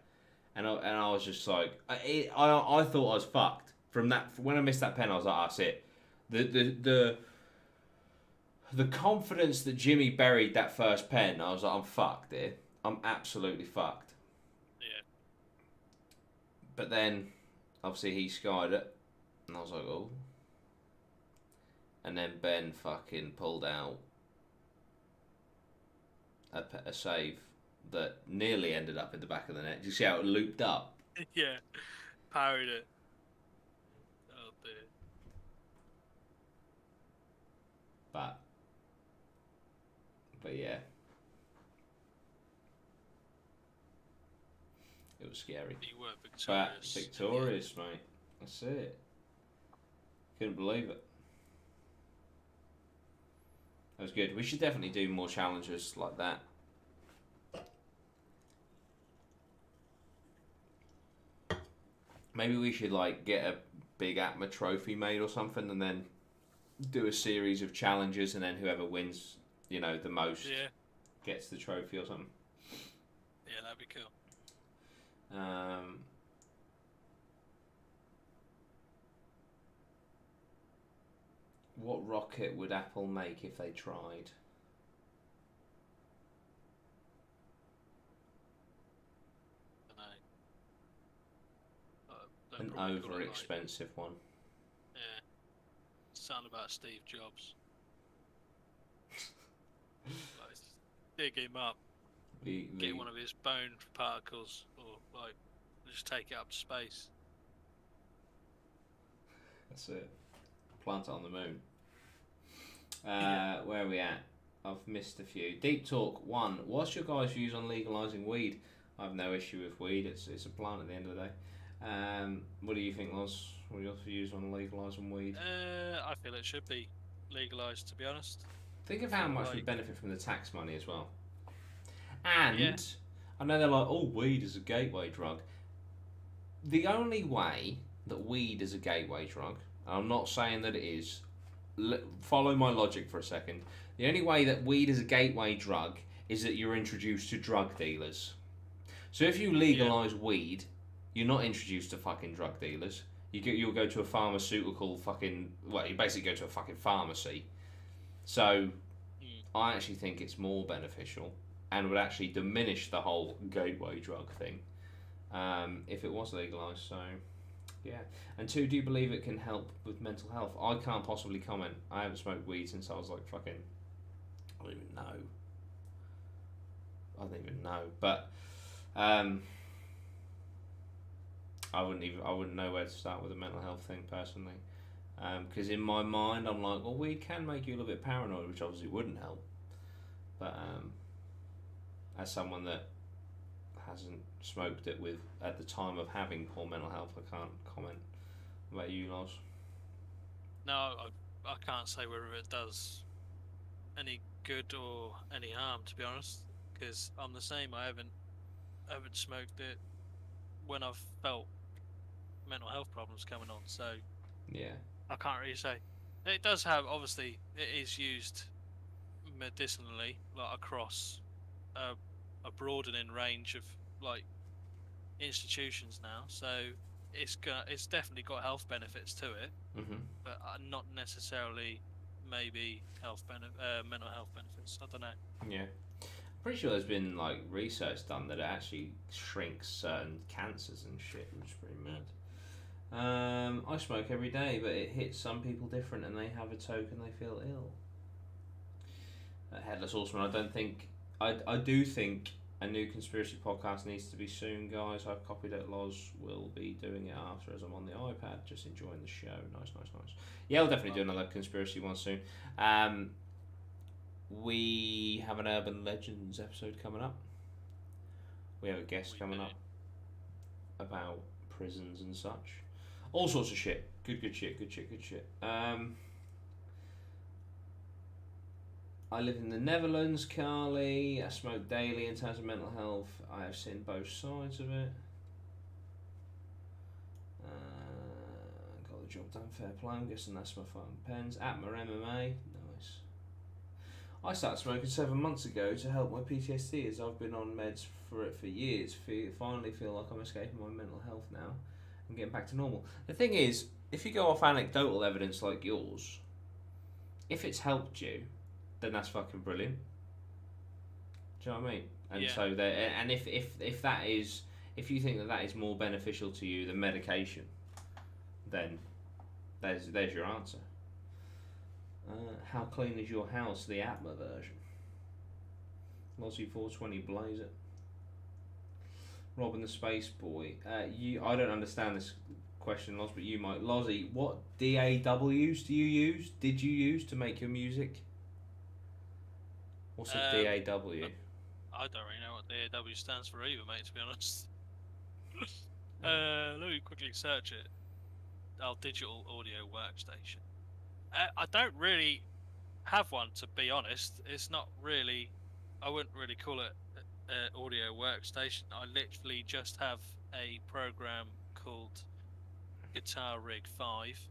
And I was just like, I thought I was fucked. From that, when I missed that pen, I was like, that's it. The confidence that Jimmy buried that first pen, I was like, I'm fucked here. I'm absolutely fucked. Yeah. But then, obviously, he skied it. And I was like, oh. And then Ben fucking pulled out a save that nearly ended up in the back of the net. Did you see how it looped up? Yeah. Parried it. Oh, dear. But yeah. It was scary. You were victorious. But victorious, mate. That's it. Couldn't believe it. That was good. We should definitely do more challenges like that. Maybe we should like get a big Atma trophy made or something, and then do a series of challenges, and then whoever wins, the most, gets the trophy or something. Yeah, that'd be cool. What rocket would Apple make if they tried? An over-expensive one. something about Steve Jobs. Like, dig him up, get one of his bone particles, or like just take it up to space. That's it. Plant it on the moon. Yeah. Where are we at? I've missed a few. Deep Talk 1. What's your guys' views on legalising weed? I have no issue with weed. It's a plant at the end of the day. What do you think, Loz? What are your views on legalising weed? I feel it should be legalised, to be honest. Think of how much we benefit from the tax money as well. And I know they're like, oh, weed is a gateway drug. The only way that weed is a gateway drug, and I'm not saying that it is, follow my logic for a second. The only way that weed is a gateway drug is that you're introduced to drug dealers. So if you legalise weed, you're not introduced to fucking drug dealers. You'll go to a pharmaceutical fucking... Well, you basically go to a fucking pharmacy. So I actually think it's more beneficial and would actually diminish the whole gateway drug thing if it was legalised. So, yeah. And 2, do you believe it can help with mental health? I can't possibly comment. I haven't smoked weed since I was like fucking... I don't even know. But I wouldn't know where to start with a mental health thing personally. Because in my mind, I'm like, well, weed can make you a little bit paranoid, which obviously wouldn't help. But as someone that hasn't smoked it at the time of having poor mental health, I can't comment. What about you, Loz? No, I can't say whether it does any good or any harm, to be honest. Because I'm the same. I haven't smoked it when I've felt mental health problems coming on. So yeah, I can't really say. It does have, obviously, it is used medicinally, like across a broadening range of like institutions now. So it's definitely got health benefits to it, but not necessarily maybe mental health benefits. I don't know. Yeah, pretty sure there's been like research done that it actually shrinks certain cancers and shit, which is pretty mad. I smoke every day, but it hits some people different, and they have a token they feel ill. Headless Horseman, I do think a new conspiracy podcast needs to be soon, guys. I've copied it. Loz will be doing it after, as I'm on the iPad, just enjoying the show. Nice. Yeah, I'll definitely do another conspiracy one soon. We have an Urban Legends episode coming up. We have a guest coming up about prisons and such. All sorts of shit. Good shit. I live in the Netherlands, Carly. I smoke daily in terms of mental health. I have seen both sides of it. Got the job done, fair play. I'm guessing that's my fucking pens. Atma MMA. Nice. I started smoking 7 months ago to help my PTSD, as I've been on meds for it for years. Finally feel like I'm escaping my mental health now and getting back to normal. The thing is, if you go off anecdotal evidence like yours, if it's helped you, then that's fucking brilliant. Do you know what I mean? And so and if that is, if you think that is more beneficial to you than medication, then there's your answer. How clean is your house? The Atma version. Lozzie 420 blaze it. Robin the Space Boy. I don't understand this question, Loz, but you might. Lozzie, what DAWs do you use? Did you use to make your music? What's a DAW? I don't really know what DAW stands for either, mate, to be honest. Let me quickly search it. Our digital audio workstation. I don't really have one, to be honest. It's not really... I wouldn't really call it an audio workstation. I literally just have a program called Guitar Rig 5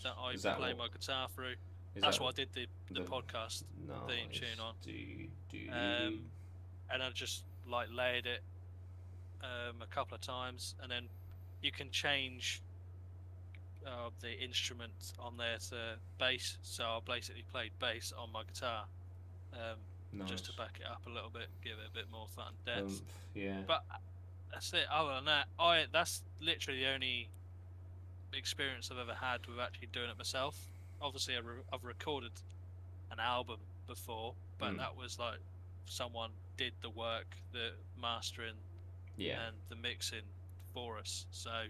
that I play my guitar through. That's what I did the podcast theme tune on. And I just like layered it a couple of times, and then you can change the instrument on there to bass. So I basically played bass on my guitar just to back it up a little bit, give it a bit more fun depth. Yeah. But that's it. Other than that, that's literally the only experience I've ever had with actually doing it myself. Obviously, I've recorded an album before, but that was like someone did the work, the mastering and the mixing for us. So I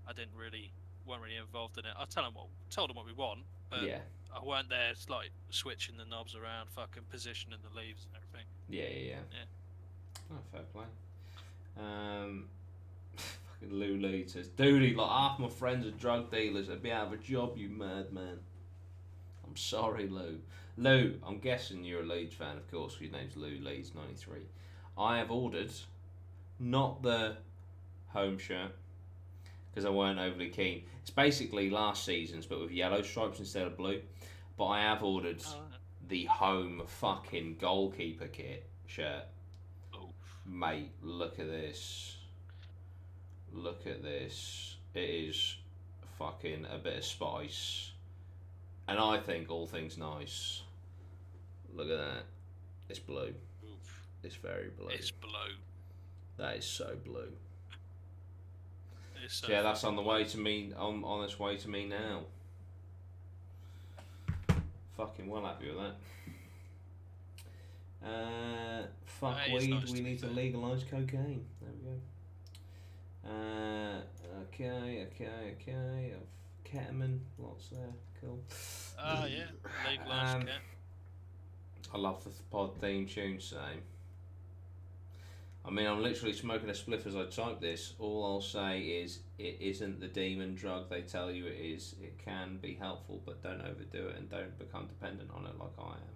weren't really involved in it. I told them what we want, but I weren't there like switching the knobs around, fucking positioning the leaves and everything. Yeah. Oh, fair play. Fucking Lou Lee says, "Dude, like half my friends are drug dealers. They'd be out of a job, you madman." I'm sorry, Lou. Lou, I'm guessing you're a Leeds fan, of course, because your name's Lou Leeds 93. I have ordered, not the home shirt, because I weren't overly keen. It's basically last season's, but with yellow stripes instead of blue. But I have ordered the home fucking goalkeeper kit shirt. Oh. Mate, look at this. Look at this. It is fucking a bit of spice. And I think all things nice. Look at that. It's blue. Oof. It's very blue. It's blue. That is so blue. So yeah, that's on the way to me. On its way to me now. Fucking well happy with that. Fuck weed. Nice we need to legalise cocaine. There we go. Okay. Ketamine, lots there. Cool. Yeah, legalise ket. I love the pod theme tune, same. I mean, I'm literally smoking a spliff as I type this. All I'll say is, it isn't the demon drug they tell you it is. It can be helpful, but don't overdo it and don't become dependent on it like I am.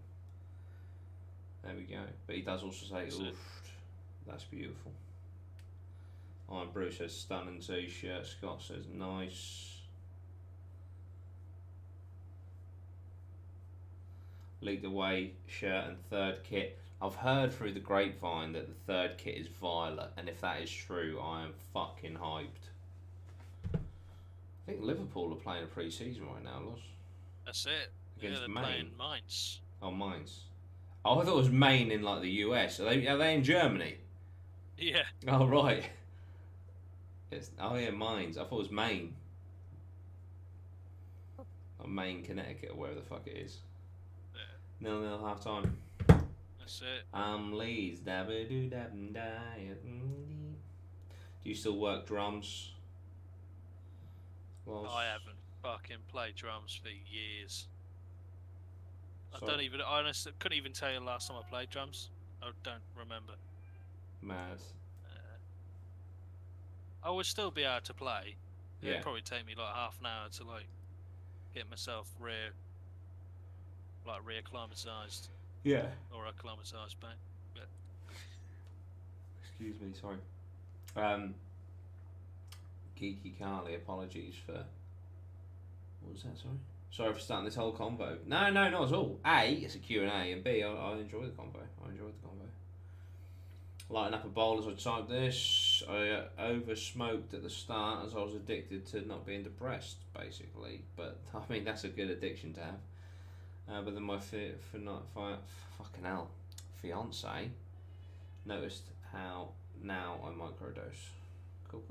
There we go. But he does also say, oof, that's beautiful. Iron Bruce says, stunning t-shirt. Scott says, nice. Leaked away shirt and third kit. I've heard through the grapevine that the third kit is violet, and if that is true, I am fucking hyped. I think Liverpool are playing a pre-season right now, Loz. That's it. Against they're playing Mainz. Oh, Mainz. Oh, I thought it was Maine in like the US. Are they in Germany? Yeah. Oh, right. Mainz. I thought it was Maine. Or Maine, Connecticut, or wherever the fuck it is. Yeah. 0-0 half time. That's it. Leeds. Do you still work drums? I haven't fucking played drums for years. I honestly couldn't even tell you the last time I played drums. I don't remember. Mad. I would still be able to play. Yeah. It'd probably take me like half an hour to like get myself reacclimatized. Yeah. Or acclimatized back. But... Excuse me, sorry. Geeky Carly, apologies for... What was that, sorry? Sorry for starting this whole convo. No, not at all. A, it's a Q&A, and B, I enjoy the convo. I enjoyed the convo. Lighting up a bowl as I typed this. I over-smoked at the start as I was addicted to not being depressed, basically. But, I mean, that's a good addiction to have. But then my fucking hell, fiance noticed how now I microdose. Cool.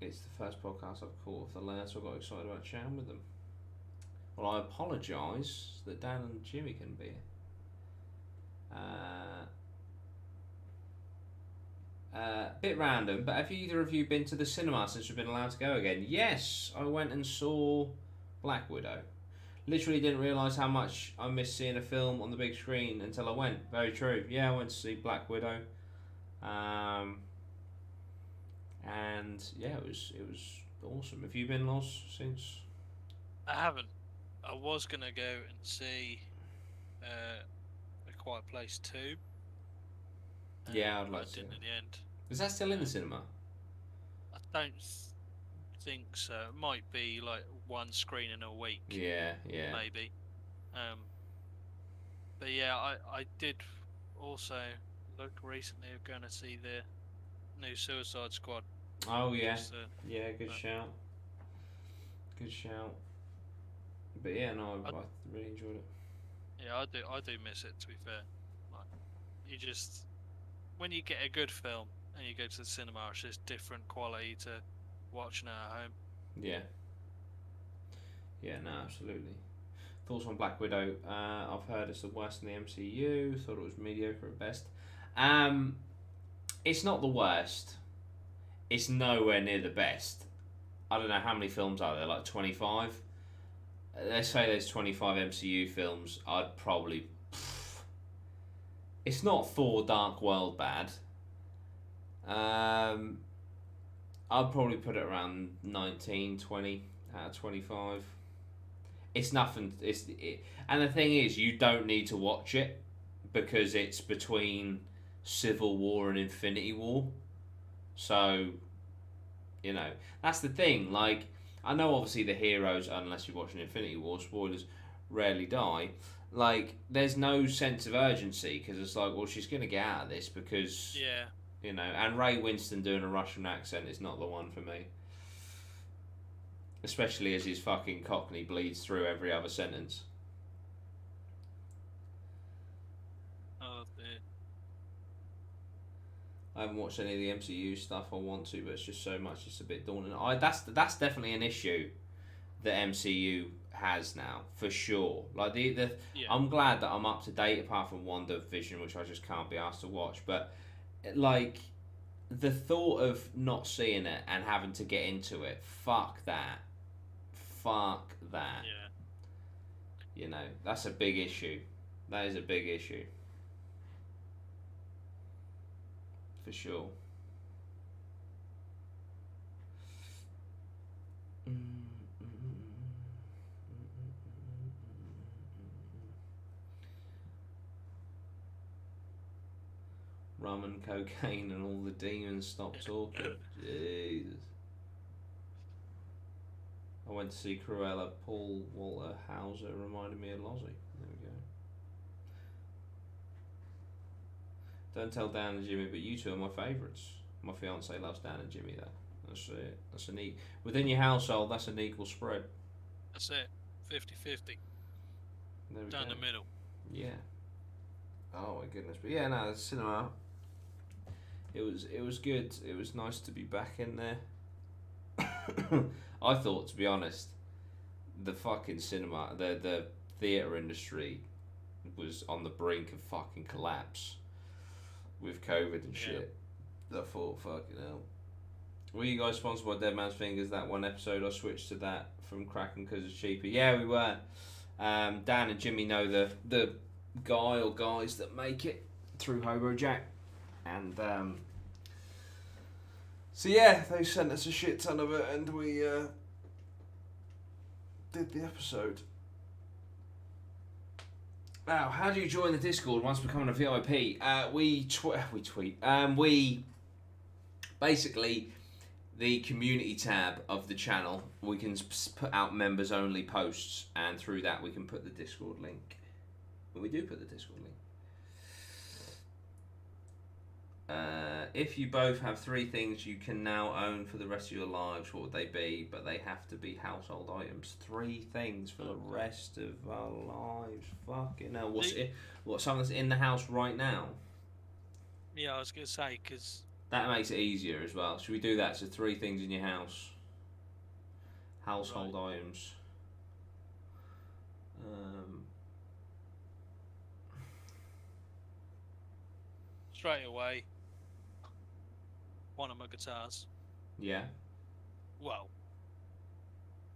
It's the first podcast I've caught of the lads, so I got excited about chatting with them. Well, I apologise that Dan and Jimmy couldn't be here. Bit random, but have either of you been to the cinema since we've been allowed to go again? Yes, I went and saw Black Widow. Literally didn't realise how much I missed seeing a film on the big screen until I went. Very true. Yeah, I went to see Black Widow. And yeah, it was awesome. Have you been, Loz, since? I haven't. I was gonna go and see A Quiet Place 2. Yeah, I'd like to. Didn't in the end. Is that still in the cinema? I don't think so. It might be like one screening a week. Yeah. Maybe. But yeah, I did also look recently of going to see the new Suicide Squad. Oh yeah. Yeah, good shout. But yeah, no, I really enjoyed it. Yeah, I do miss it, to be fair. you just when you get a good film and you go to the cinema, it's just different quality to watching it at home. Yeah. Yeah, no, absolutely. Thoughts on Black Widow? I've heard it's the worst in the MCU. Thought it was mediocre at best. It's not the worst. It's nowhere near the best. I don't know how many films are there, like 25? Let's say there's 25 MCU films. I'd probably... It's not Thor Dark World bad. I'd probably put it around 19, 20 out of 25. It's nothing. And the thing is, you don't need to watch it because it's between Civil War and Infinity War. So, you know, that's the thing. Like, I know obviously the heroes, unless you're watching Infinity War, spoilers, rarely die. Like, there's no sense of urgency because it's like, well, she's going to get out of this because, Yeah. you know, and Ray Winston doing a Russian accent is not the one for me. Especially as his fucking Cockney bleeds through every other sentence. Oh, dear. I haven't watched any of the MCU stuff. I want to, but it's just so much. It's a bit daunting. That's definitely an issue that MCU has now, for sure. Like Yeah. I'm glad that I'm up to date, apart from WandaVision, which I just can't be asked to watch. But like the thought of not seeing it and having to get into it, fuck that. Fuck that. Yeah. You know, that's a big issue. That is a big issue. For sure. Rum and cocaine and all the demons stop talking. Jesus. I went to see Cruella. Paul Walter Hauser reminded me of Lozzie. There we go. Don't tell Dan and Jimmy, but you two are my favourites. My fiance loves Dan and Jimmy, though. That's it. That's an within your household. That's an equal spread. That's it. 50-50. There we Down go. the middle. Yeah. Oh my goodness, but yeah, no, the cinema. It was good. It was nice to be back in there. I thought, to be honest, the fucking cinema, the theatre industry was on the brink of fucking collapse with COVID and shit. I thought, fucking hell. Were you guys sponsored by Dead Man's Fingers? That one episode I switched to that from Kraken because it's cheaper. Yeah, we were. Dan and Jimmy know the guy or guys that make it through Hobo Jack. And so yeah, they sent us a shit ton of it, and we did the episode. Now, how do you join the Discord once becoming a VIP? We tweet. We basically, the community tab of the channel, we can put out members only posts, and through that we can put the Discord link. But we do put the Discord link. If you both have 3 things you can now own for the rest of your lives, what would they be? But they have to be household items. 3 things for the rest of our lives. Fucking hell. What's something that's in the house right now? Yeah, I was going to say, because... That makes it easier as well. Should we do that? So 3 things in your house. Household items. Straight away, one of my guitars. Yeah. Well,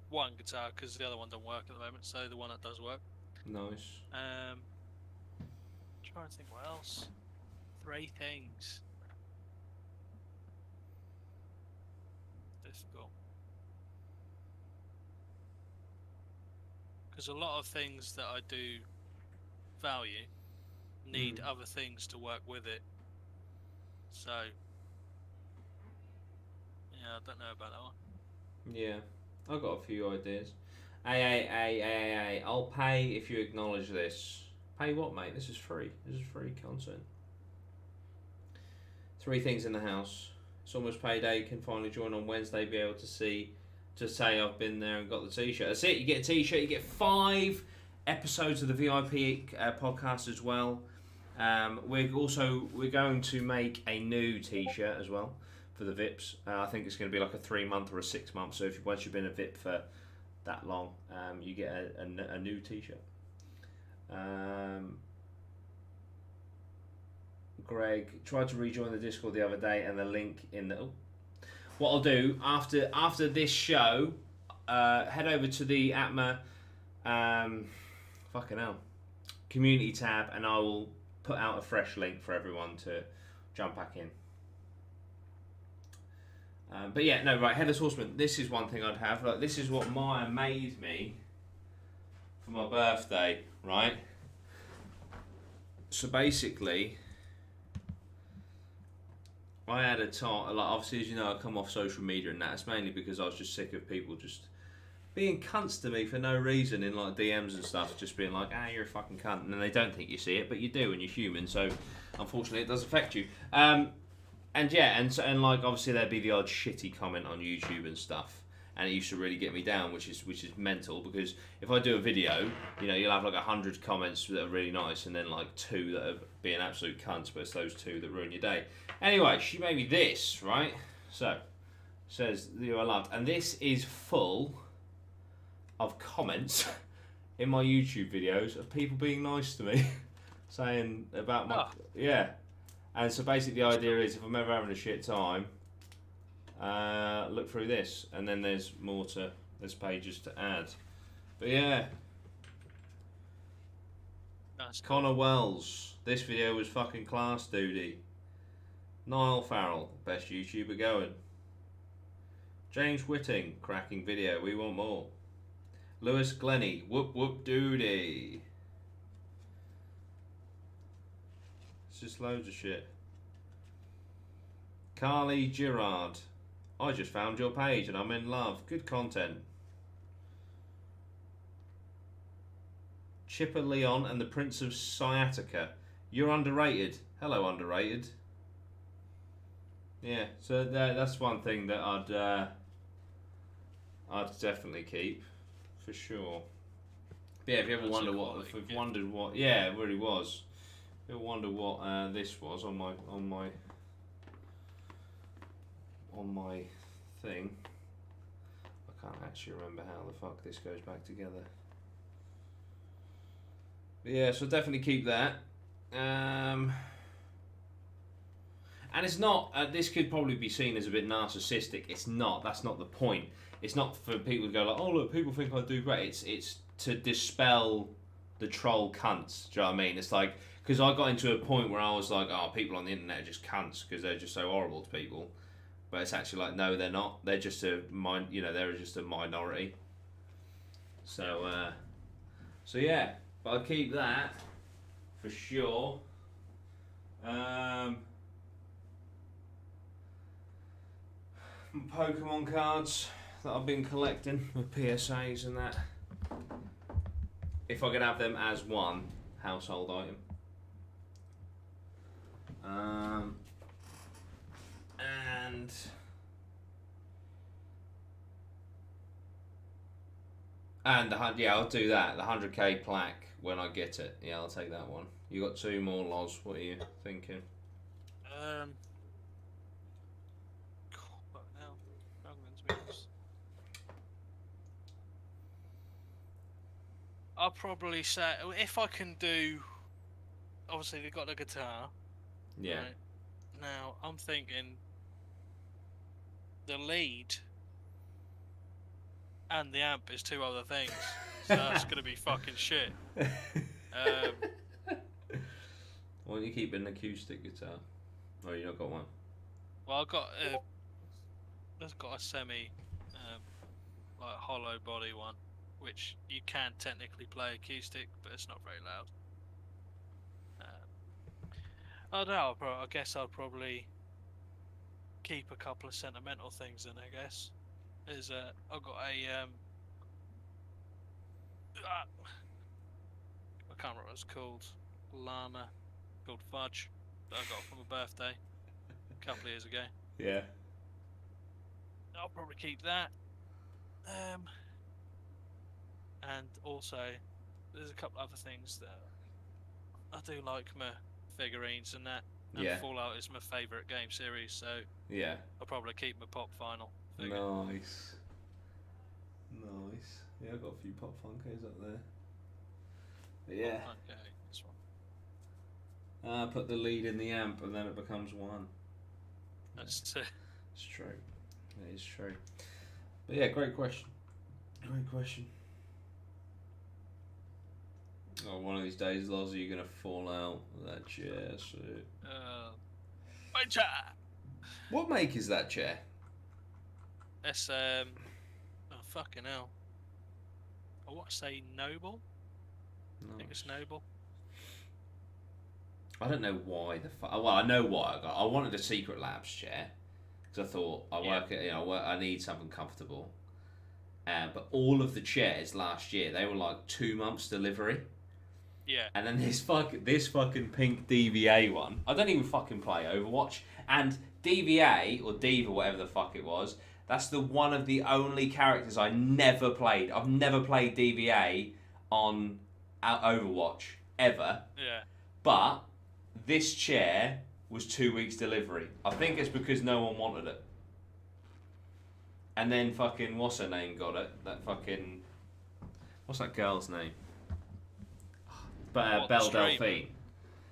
one guitar because the other one don't work at the moment, so the one that does work. Nice. Trying to think what else. 3 things. Difficult. Because a lot of things that I do value need other things to work with it. So, yeah, I don't know about that one. Yeah, I've got a few ideas. I'll pay if you acknowledge this. Pay what, mate? This is free. This is free content. 3 things in the house. It's almost payday. You can finally join on Wednesday. Be able to say I've been there and got the t-shirt. That's it. You get a t-shirt. You get 5 episodes of the VIP podcast as well. We're going to make a new T-shirt as well for the VIPs. I think it's going to be like a 3-month or a 6-month. So once you've been a VIP for that long, you get a new T-shirt. Greg tried to rejoin the Discord the other day, and the link in the. What I'll do after this show, head over to the Atma, fucking hell, community tab, and I will put out a fresh link for everyone to jump back in. But yeah, no, right, Headless Horseman. This is one thing I'd have. Like, this is what Maya made me for my birthday, right? So basically, I had a time, like, obviously, as you know, I come off social media and that. It's mainly because I was just sick of people just being cunts to me for no reason in like DMs and stuff, just being like, you're a fucking cunt, and then they don't think you see it, but you do, and you're human. So unfortunately, it does affect you. And yeah, and like obviously there'd be the odd shitty comment on YouTube and stuff, and it used to really get me down, which is mental, because if I do a video, you know, you'll have like 100 comments that are really nice, and then like 2 that are being absolute cunts, but it's those 2 that ruin your day. Anyway, she made me this, right? So, says you are loved, and this is full of comments in my YouTube videos of people being nice to me, saying about my yeah. And so basically the idea is, if I'm ever having a shit time, look through this, and then there's pages to add. But yeah. That's Connor Wells, this video was fucking class, duty. Niall Farrell, best YouTuber going. James Whitting, cracking video, we want more. Lewis Glennie, whoop whoop doody. It's just loads of shit. Carly Girard, I just found your page and I'm in love. Good content. Chipper Leon and the Prince of Sciatica. You're underrated. Hello, underrated. Yeah, so that's one thing that I'd definitely keep, for sure. But yeah, if you ever wondered what, yeah, it really was. If you ever wonder what this was on my thing, I can't actually remember how the fuck this goes back together. But yeah, so definitely keep that. And it's not, this could probably be seen as a bit narcissistic. It's not. That's not the point. It's not for people to go like, oh look, people think I do great. It's to dispel the troll cunts. Do you know what I mean? It's like, because I got into a point where I was like, oh, people on the internet are just cunts because they're just so horrible to people. But it's actually like, no, they're not. They're just they're just a minority. So yeah. But I'll keep that for sure. Pokemon cards that I've been collecting with PSAs and that. If I could have them as one household item. And yeah, I'll do that. The 100k plaque when I get it. Yeah, I'll take that one. You got 2 more, Loz. What are you thinking? I'll probably say, if I can do, obviously they've got the guitar. Yeah. Right? Now, I'm thinking the lead and the amp is 2 other things. So that's going to be fucking shit. Why don't you keep an acoustic guitar? Oh, you not got one? Well, I've got a semi, like hollow body one, which you can technically play acoustic, but it's not very loud. I don't know. I guess I'll probably keep a couple of sentimental things in. I guess I've got a I can't remember what it's called. Llama, called Fudge, that I got for my birthday a couple of years ago. Yeah. I'll probably keep that. And also, there's a couple other things that I do like my figurines and that. And Yeah. Fallout is my favourite game series, so Yeah. I'll probably keep my Pop Final figure. Nice. Nice. Yeah, I've got a few Pop Funkos up there. But yeah. Okay, this one. Put the lead in the amp and then it becomes one. That's It's true. It is true. But yeah, great question. Great question. Oh, one of these days, Loz, you're going to fall out with that chair. So. My chair! What make is that chair? That's, oh, fucking hell. I want to say Noble. Nice. I think it's Noble. I don't know why the fuck. Well, I know why I got. I wanted a Secret Labs chair because I thought I need something comfortable. But all of the chairs last year, they were like 2 months delivery. Yeah. And then this fucking pink DVA one. I don't even fucking play Overwatch. And DVA or Diva, whatever the fuck it was, that's the one of the only characters I never played. I've never played DVA on Overwatch ever. Yeah. But this chair was 2 weeks delivery. I think it's because no one wanted it. And then fucking what's her name got it? That fucking what's that girl's name? Belle Delphine.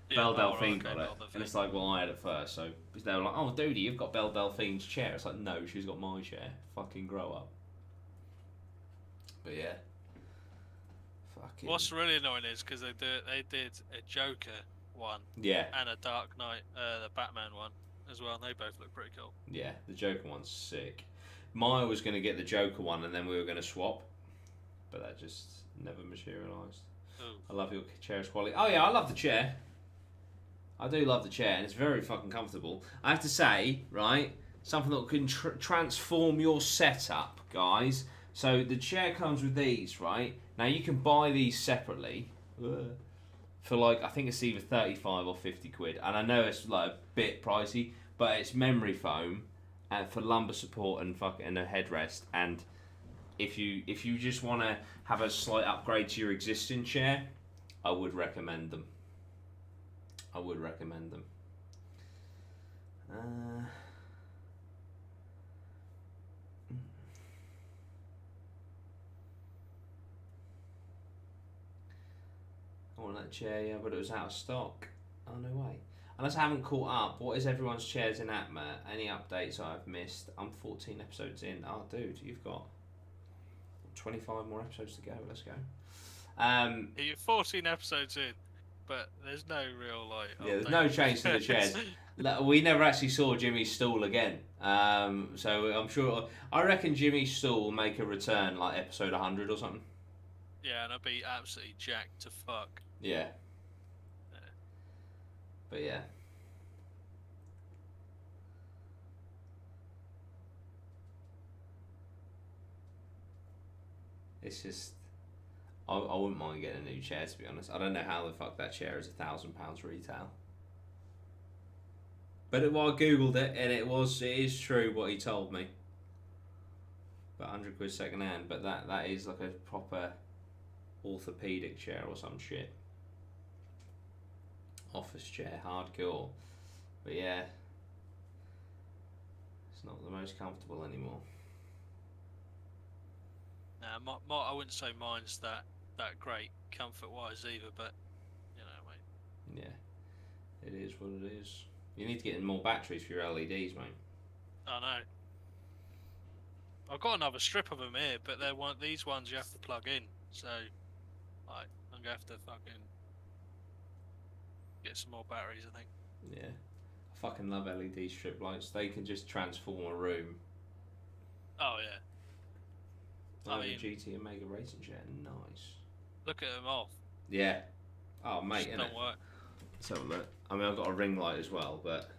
Yeah, Belle Delphine got it. Delphine. And it's like, well, I had it first, so they were like, oh, Dodie, you've got Belle Delphine's chair. It's like, no, she's got my chair. Fucking grow up. But yeah. Fucking. What's really annoying is because they did a Joker one. Yeah. And a Dark Knight, the Batman one as well. And they both look pretty cool. Yeah, the Joker one's sick. Maya was going to get the Joker one, and then we were going to swap, but that just never materialised. I love your chair's quality. Oh yeah, I love the chair. I do love the chair, and it's very fucking comfortable. I have to say, right, something that can transform your setup, guys. So the chair comes with these, right? Now you can buy these separately for like, I think it's either 35 or 50 quid. And I know it's like a bit pricey, but it's memory foam and for lumbar support and a headrest. And if you just want to have a slight upgrade to your existing chair, I would recommend them. I would recommend them. I want that chair, yeah, but it was out of stock. Oh, no way. Unless I haven't caught up, what is everyone's chairs in Atma? Any updates I've missed? I'm 14 episodes in. Oh, dude, you've got 25 more episodes to go. Let's go. You're 14 episodes in, but there's no real like. Yeah, there's no change to the chairs. We never actually saw Jimmy's stool again. So I'm sure. I reckon Jimmy's stool will make a return like episode 100 or something. Yeah, and I'll be absolutely jacked to fuck. Yeah. But yeah. It's just, I wouldn't mind getting a new chair, to be honest. I don't know how the fuck that chair is £1,000 retail. But I googled it, and it is true what he told me. But 100 quid second hand, but that is like a proper orthopedic chair or some shit. Office chair, hardcore. But yeah, it's not the most comfortable anymore. I wouldn't say mine's that great comfort-wise either, but you know, mate. Yeah, it is what it is. You need to get in more batteries for your LEDs, mate. I know. I've got another strip of them here, but these ones you have to plug in. So, like, I'm gonna have to fucking get some more batteries, I think. Yeah, I fucking love LED strip lights. They can just transform a room. Oh yeah. I mean, GT Omega racing chair, nice. Look at them off. Yeah. Oh mate, Just don't work. Let's have a look. I mean, I've got a ring light as well, but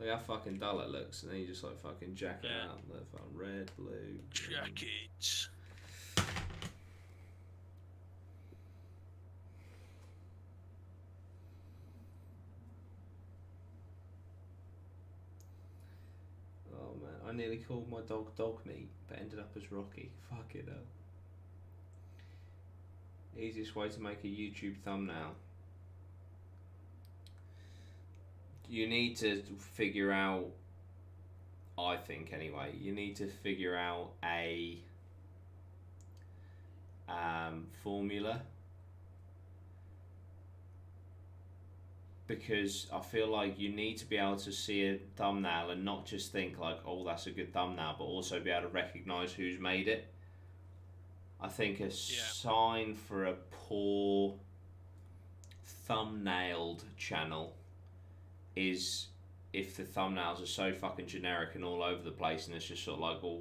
look how fucking dull it looks, and then you just like fucking jack it out. The fucking red, blue. Jack it. Oh man, I nearly called my dog Dog Meat, but ended up as Rocky. Fuck it up. Easiest way to make a YouTube thumbnail. you need to figure out. I think anyway, you need to figure out a formula, because I feel like you need to be able to see a thumbnail and not just think like, oh, that's a good thumbnail, but also be able to recognise who's made it. I think a sign for a poor thumbnailed channel is if the thumbnails are so fucking generic and all over the place, and it's just sort of like, well,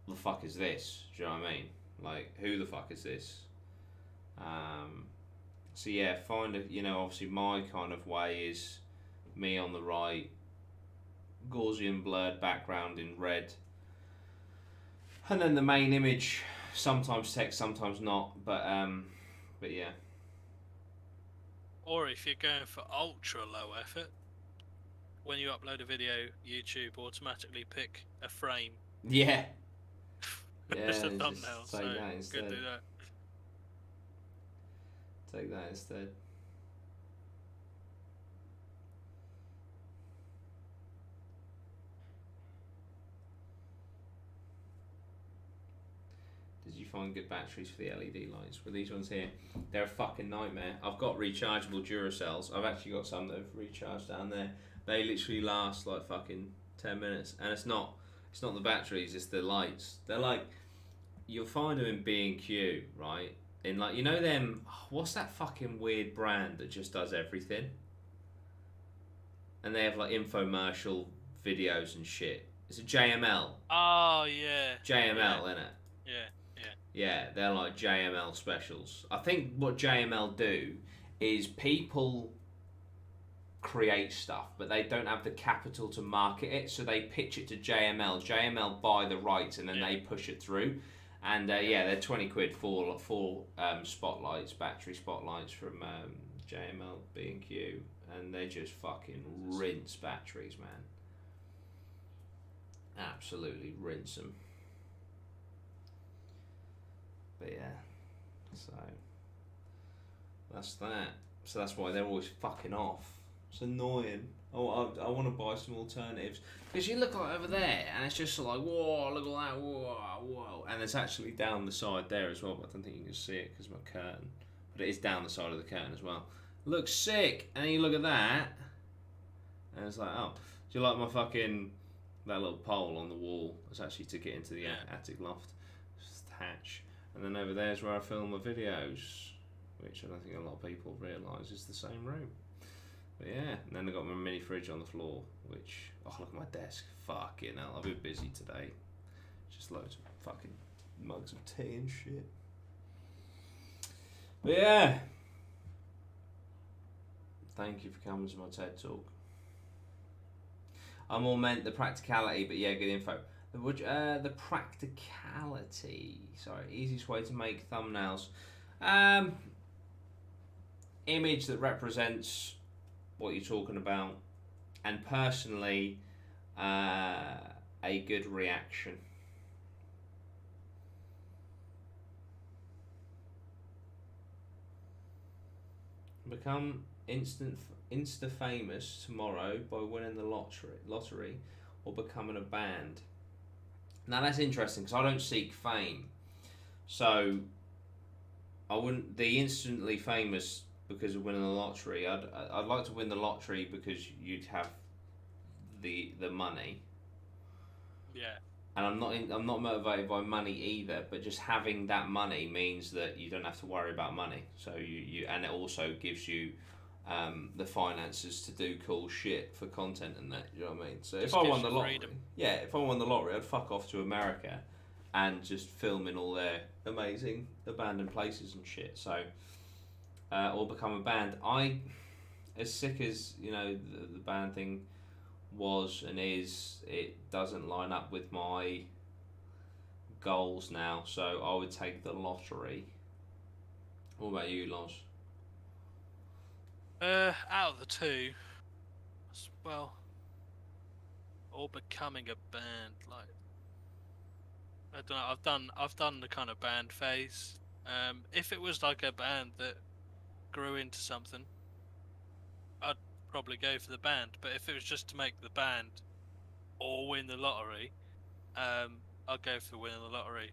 the fuck is this? Do you know what I mean? Like, who the fuck is this? So yeah, find a, you know, obviously my kind of way is me on the right, Gaussian blurred background in red, and then the main image, sometimes text, sometimes not, but yeah. Or if you're going for ultra low effort, when you upload a video, YouTube automatically pick a frame. Yeah. As a thumbnail, so that instead. Could do that. Take that instead. Did you find good batteries for the LED lights? Well, these ones here, they're a fucking nightmare. I've got rechargeable Duracells. I've actually got some that have recharged down there. They literally last like fucking 10 minutes, and it's not the batteries, it's the lights. They're like, you'll find them in B&Q, right? In like, you know them, what's that fucking weird brand that just does everything? And they have like infomercial videos and shit. It's a JML. Oh yeah. JML, innit? Yeah. Yeah, they're like JML specials. I think what JML do is people create stuff, but they don't have the capital to market it, so they pitch it to JML. JML buy the rights, and then they push it through. And they're 20 quid for spotlights, battery spotlights from JML B&Q, and they just fucking rinse batteries, man. Absolutely rinse them. But yeah, so that's that. So that's why they're always fucking off. It's annoying. Oh, I want to buy some alternatives, because you look like over there and it's just like, whoa, look at that, whoa, and it's actually down the side there as well, but I don't think you can see it because of my curtain, but it is down the side of the curtain as well. Looks sick. And then you look at that and it's like, oh, do you like my fucking, that little pole on the wall? It's actually to get into the attic loft, just hatch. And then over there is where I film my videos, which I don't think a lot of people realise is the same room. But yeah, and then I got my mini fridge on the floor, which, oh, look at my desk. Fucking hell, I've been busy today. Just loads of fucking mugs of tea and shit. But yeah, thank you for coming to my TED Talk. I more meant the practicality, but yeah, good info. The practicality, sorry, easiest way to make thumbnails. Image that represents what you're talking about, and personally, a good reaction. Become insta famous tomorrow by winning the lottery, or becoming a band. Now that's interesting, because I don't seek fame, so I wouldn't. The instantly famous because of winning the lottery. I'd like to win the lottery because you'd have the money. Yeah. And I'm not motivated by money either, but just having that money means that you don't have to worry about money. So you and it also gives you the finances to do cool shit for content and that. You know what I mean? So if I won the lottery, I'd fuck off to America and just film in all their amazing abandoned places and shit. So. Or become a band. As sick as, you know, the band thing was and is, it doesn't line up with my goals now, so I would take the lottery. What about you, Loz? Out of the two, well, or becoming a band, like, I don't know, I've done the kind of band phase. If it was like a band that grew into something, I'd probably go for the band. But if it was just to make the band or win the lottery, I'd go for winning the lottery.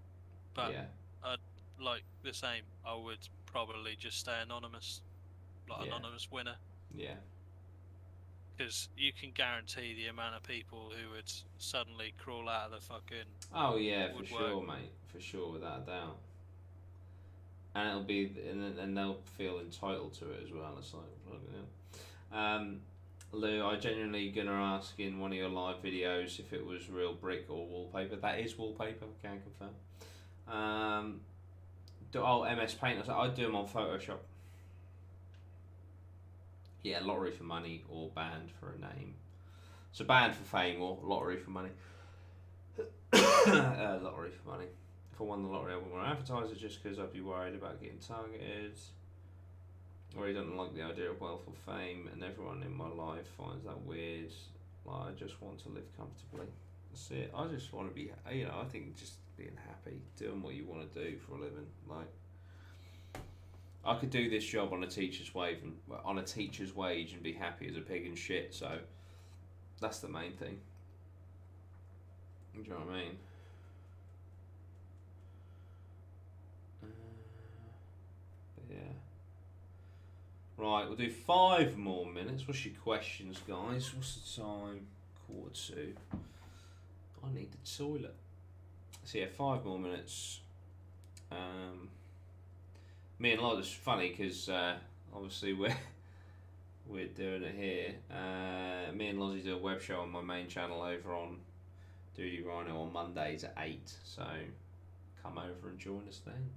But Yeah. I'd like the same. I would probably just stay anonymous, like Yeah. anonymous winner, Yeah. because you can guarantee the amount of people who would suddenly crawl out of the fucking Oh yeah, for woodwork. sure, mate. For sure, without a doubt. And it'll be, and they'll feel entitled to it as well. It's like, Lou, I genuinely gonna ask in one of your live videos if it was real brick or wallpaper. That is wallpaper. Can confirm. MS Paint. I'd do them on Photoshop. Yeah, lottery for money or band for a name. So band for fame or lottery for money. Lottery for money. If I won the lottery, I wouldn't want to advertise it just because I'd be worried about getting targeted. Or he doesn't like the idea of wealth or fame, and everyone in my life finds that weird. Like, I just want to live comfortably. That's it. I just want to be, I think just being happy, doing what you want to do for a living. Like, I could do this job on a teacher's wage and be happy as a pig and shit. So that's the main thing. Do you know what I mean? Yeah. Right, we'll do 5 more minutes. What's your questions, guys? What's the time? 1:45. I need the toilet. So yeah, 5 more minutes. Me and Loz, it's funny because obviously we're doing it here. Me and Lozzie do a web show on my main channel over on Duty Rhino on Mondays at 8. So come over and join us then.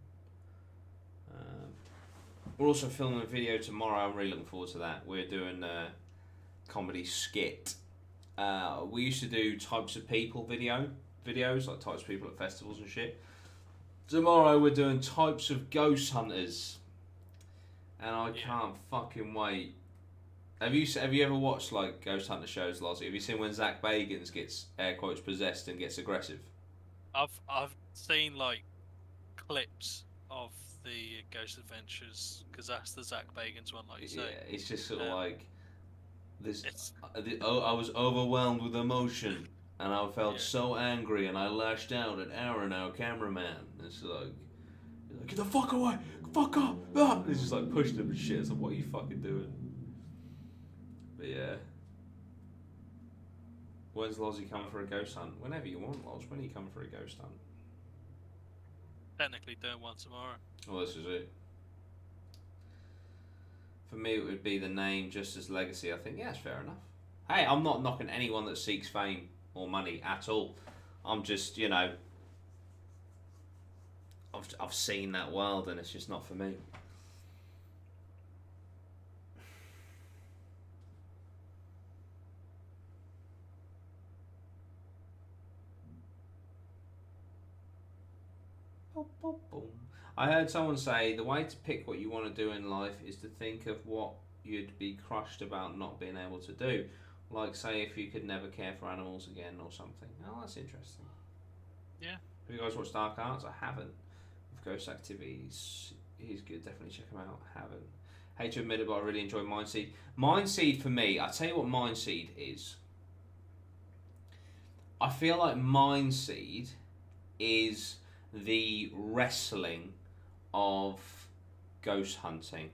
We're also filming a video tomorrow. I'm really looking forward to that. We're doing a comedy skit. We used to do types of people videos, like types of people at festivals and shit. Tomorrow we're doing types of ghost hunters, and I can't fucking wait. Have you ever watched like ghost hunter shows, Lozzie? Have you seen when Zach Bagans gets air quotes possessed and gets aggressive? I've seen like clips of the Ghost Adventures, because that's the Zach Bagans one, like you say. Yeah, it's just sort of like this. I was overwhelmed with emotion, and I felt so angry, and I lashed out at Aaron, our cameraman. It's like, get the fuck away, fuck up! Ah! It's just like pushing him and shit. It's like, what are you fucking doing? But yeah. When's Lozzie coming for a ghost hunt? Whenever you want, Loz. When are you coming for a ghost hunt? Technically doing one tomorrow. Well, this is it. For me, it would be the name just as legacy. I think, yeah, it's fair enough. Hey, I'm not knocking anyone that seeks fame or money at all. I'm just, I've seen that world and it's just not for me. I heard someone say the way to pick what you want to do in life is to think of what you'd be crushed about not being able to do. Like, say, if you could never care for animals again or something. Oh, that's interesting. Yeah. Have you guys watched Dark Arts? I haven't. With Ghost Activities, he's good. Definitely check him out. I haven't. Hate to admit it, but I really enjoy Mindseed. Mindseed for me, I'll tell you what Mindseed is. I feel like Mindseed is the wrestling of ghost hunting,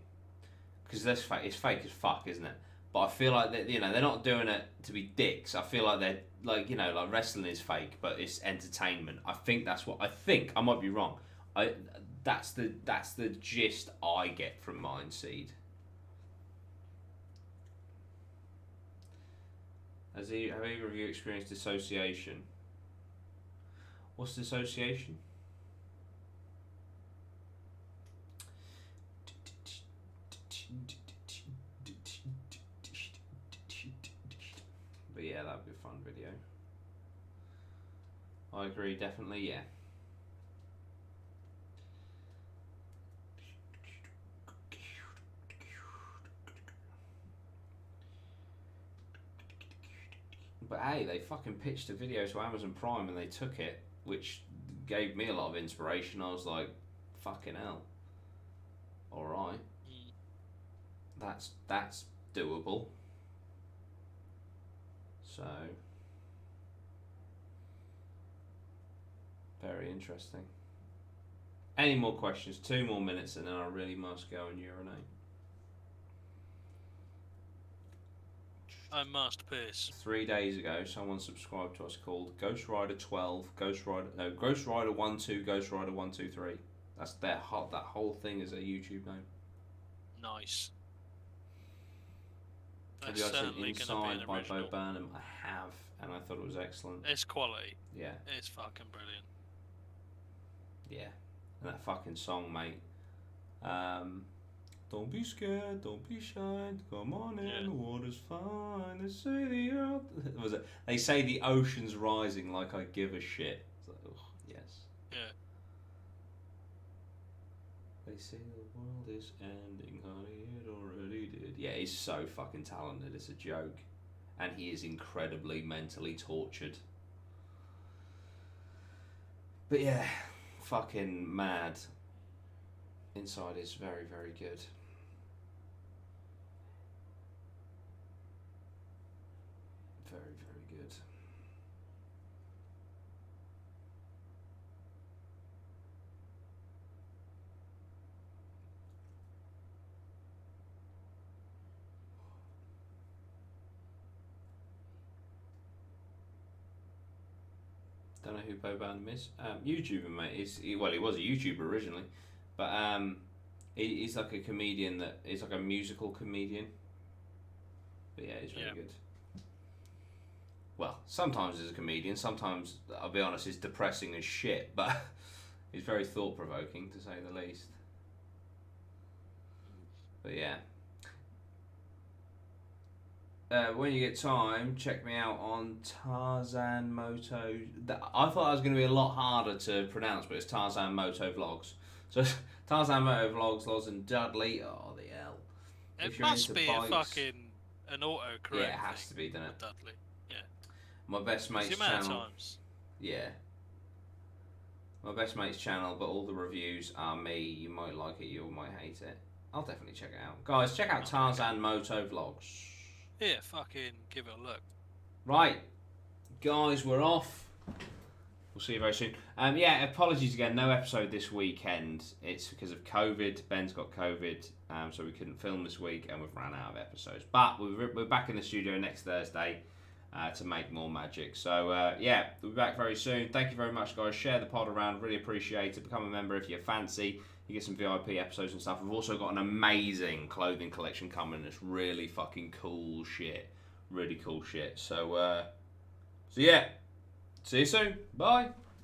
because that's fake. It's fake as fuck, isn't it? But I feel like that, they're not doing it to be dicks. I feel like they're like, like wrestling is fake, but it's entertainment. I think that's what I think. I might be wrong. That's the gist I get from Mindseed. Have either of you experienced dissociation? What's dissociation? But yeah, that'd be a fun video. I agree, definitely, yeah. But hey, they fucking pitched a video to Amazon Prime and they took it, which gave me a lot of inspiration. I was like, fucking hell. Alright. That's doable. So, very interesting. Any more questions? 2 more minutes and then I really must go and urinate. I must piss. 3 days ago, someone subscribed to us called Ghost Rider 12, Ghost Rider 12, Ghost Rider 123. That's that whole thing is a YouTube name. Nice. Have That's you guys seen certainly going to be Inside an by original. Bo Burnham? I have, and I thought it was excellent. It's quality. Yeah. It's fucking brilliant. Yeah. And that fucking song, mate. Don't be scared, don't be shy, come on in, the water's fine. They say the earth... Was it? They say the ocean's rising like I give a shit. It's like, oh, yes. Yeah. They say the world is ending, honey, it already did. Yeah, he's so fucking talented, it's a joke. And he is incredibly mentally tortured. But yeah, fucking mad. Inside is very, very good. Very, very good. Don't know who Bo Burnham is. YouTuber, mate. He was a YouTuber originally, but he's like a comedian he's like a musical comedian. But yeah, he's very good. Well, sometimes he's a comedian. Sometimes, I'll be honest, he's depressing as shit. But he's very thought-provoking, to say the least. But yeah. When you get time, check me out on Tarzan Moto. I thought that was going to be a lot harder to pronounce, but it's Tarzan Moto Vlogs. So Tarzan Moto Vlogs, Loz and Dudley. Oh, the hell. It must be an autocorrect. Yeah, it has to be, doesn't it? Dudley. Yeah. My best mate's the amount channel. Of times. Yeah. My best mate's channel, but all the reviews are me. You might like it, you might hate it. I'll definitely check it out. Guys, check out Tarzan Moto Vlogs. Yeah, fucking give it a look. Right. Guys, we're off. We'll see you very soon. Yeah, apologies again. No episode this weekend. It's because of COVID. Ben's got COVID, so we couldn't film this week, and we've run out of episodes. But we're back in the studio next Thursday to make more magic. So, yeah, we'll be back very soon. Thank you very much, guys. Share the pod around. Really appreciate it. Become a member if you fancy. You get some VIP episodes and stuff. We've also got an amazing clothing collection coming. It's really fucking cool shit. Really cool shit. So yeah. See you soon. Bye.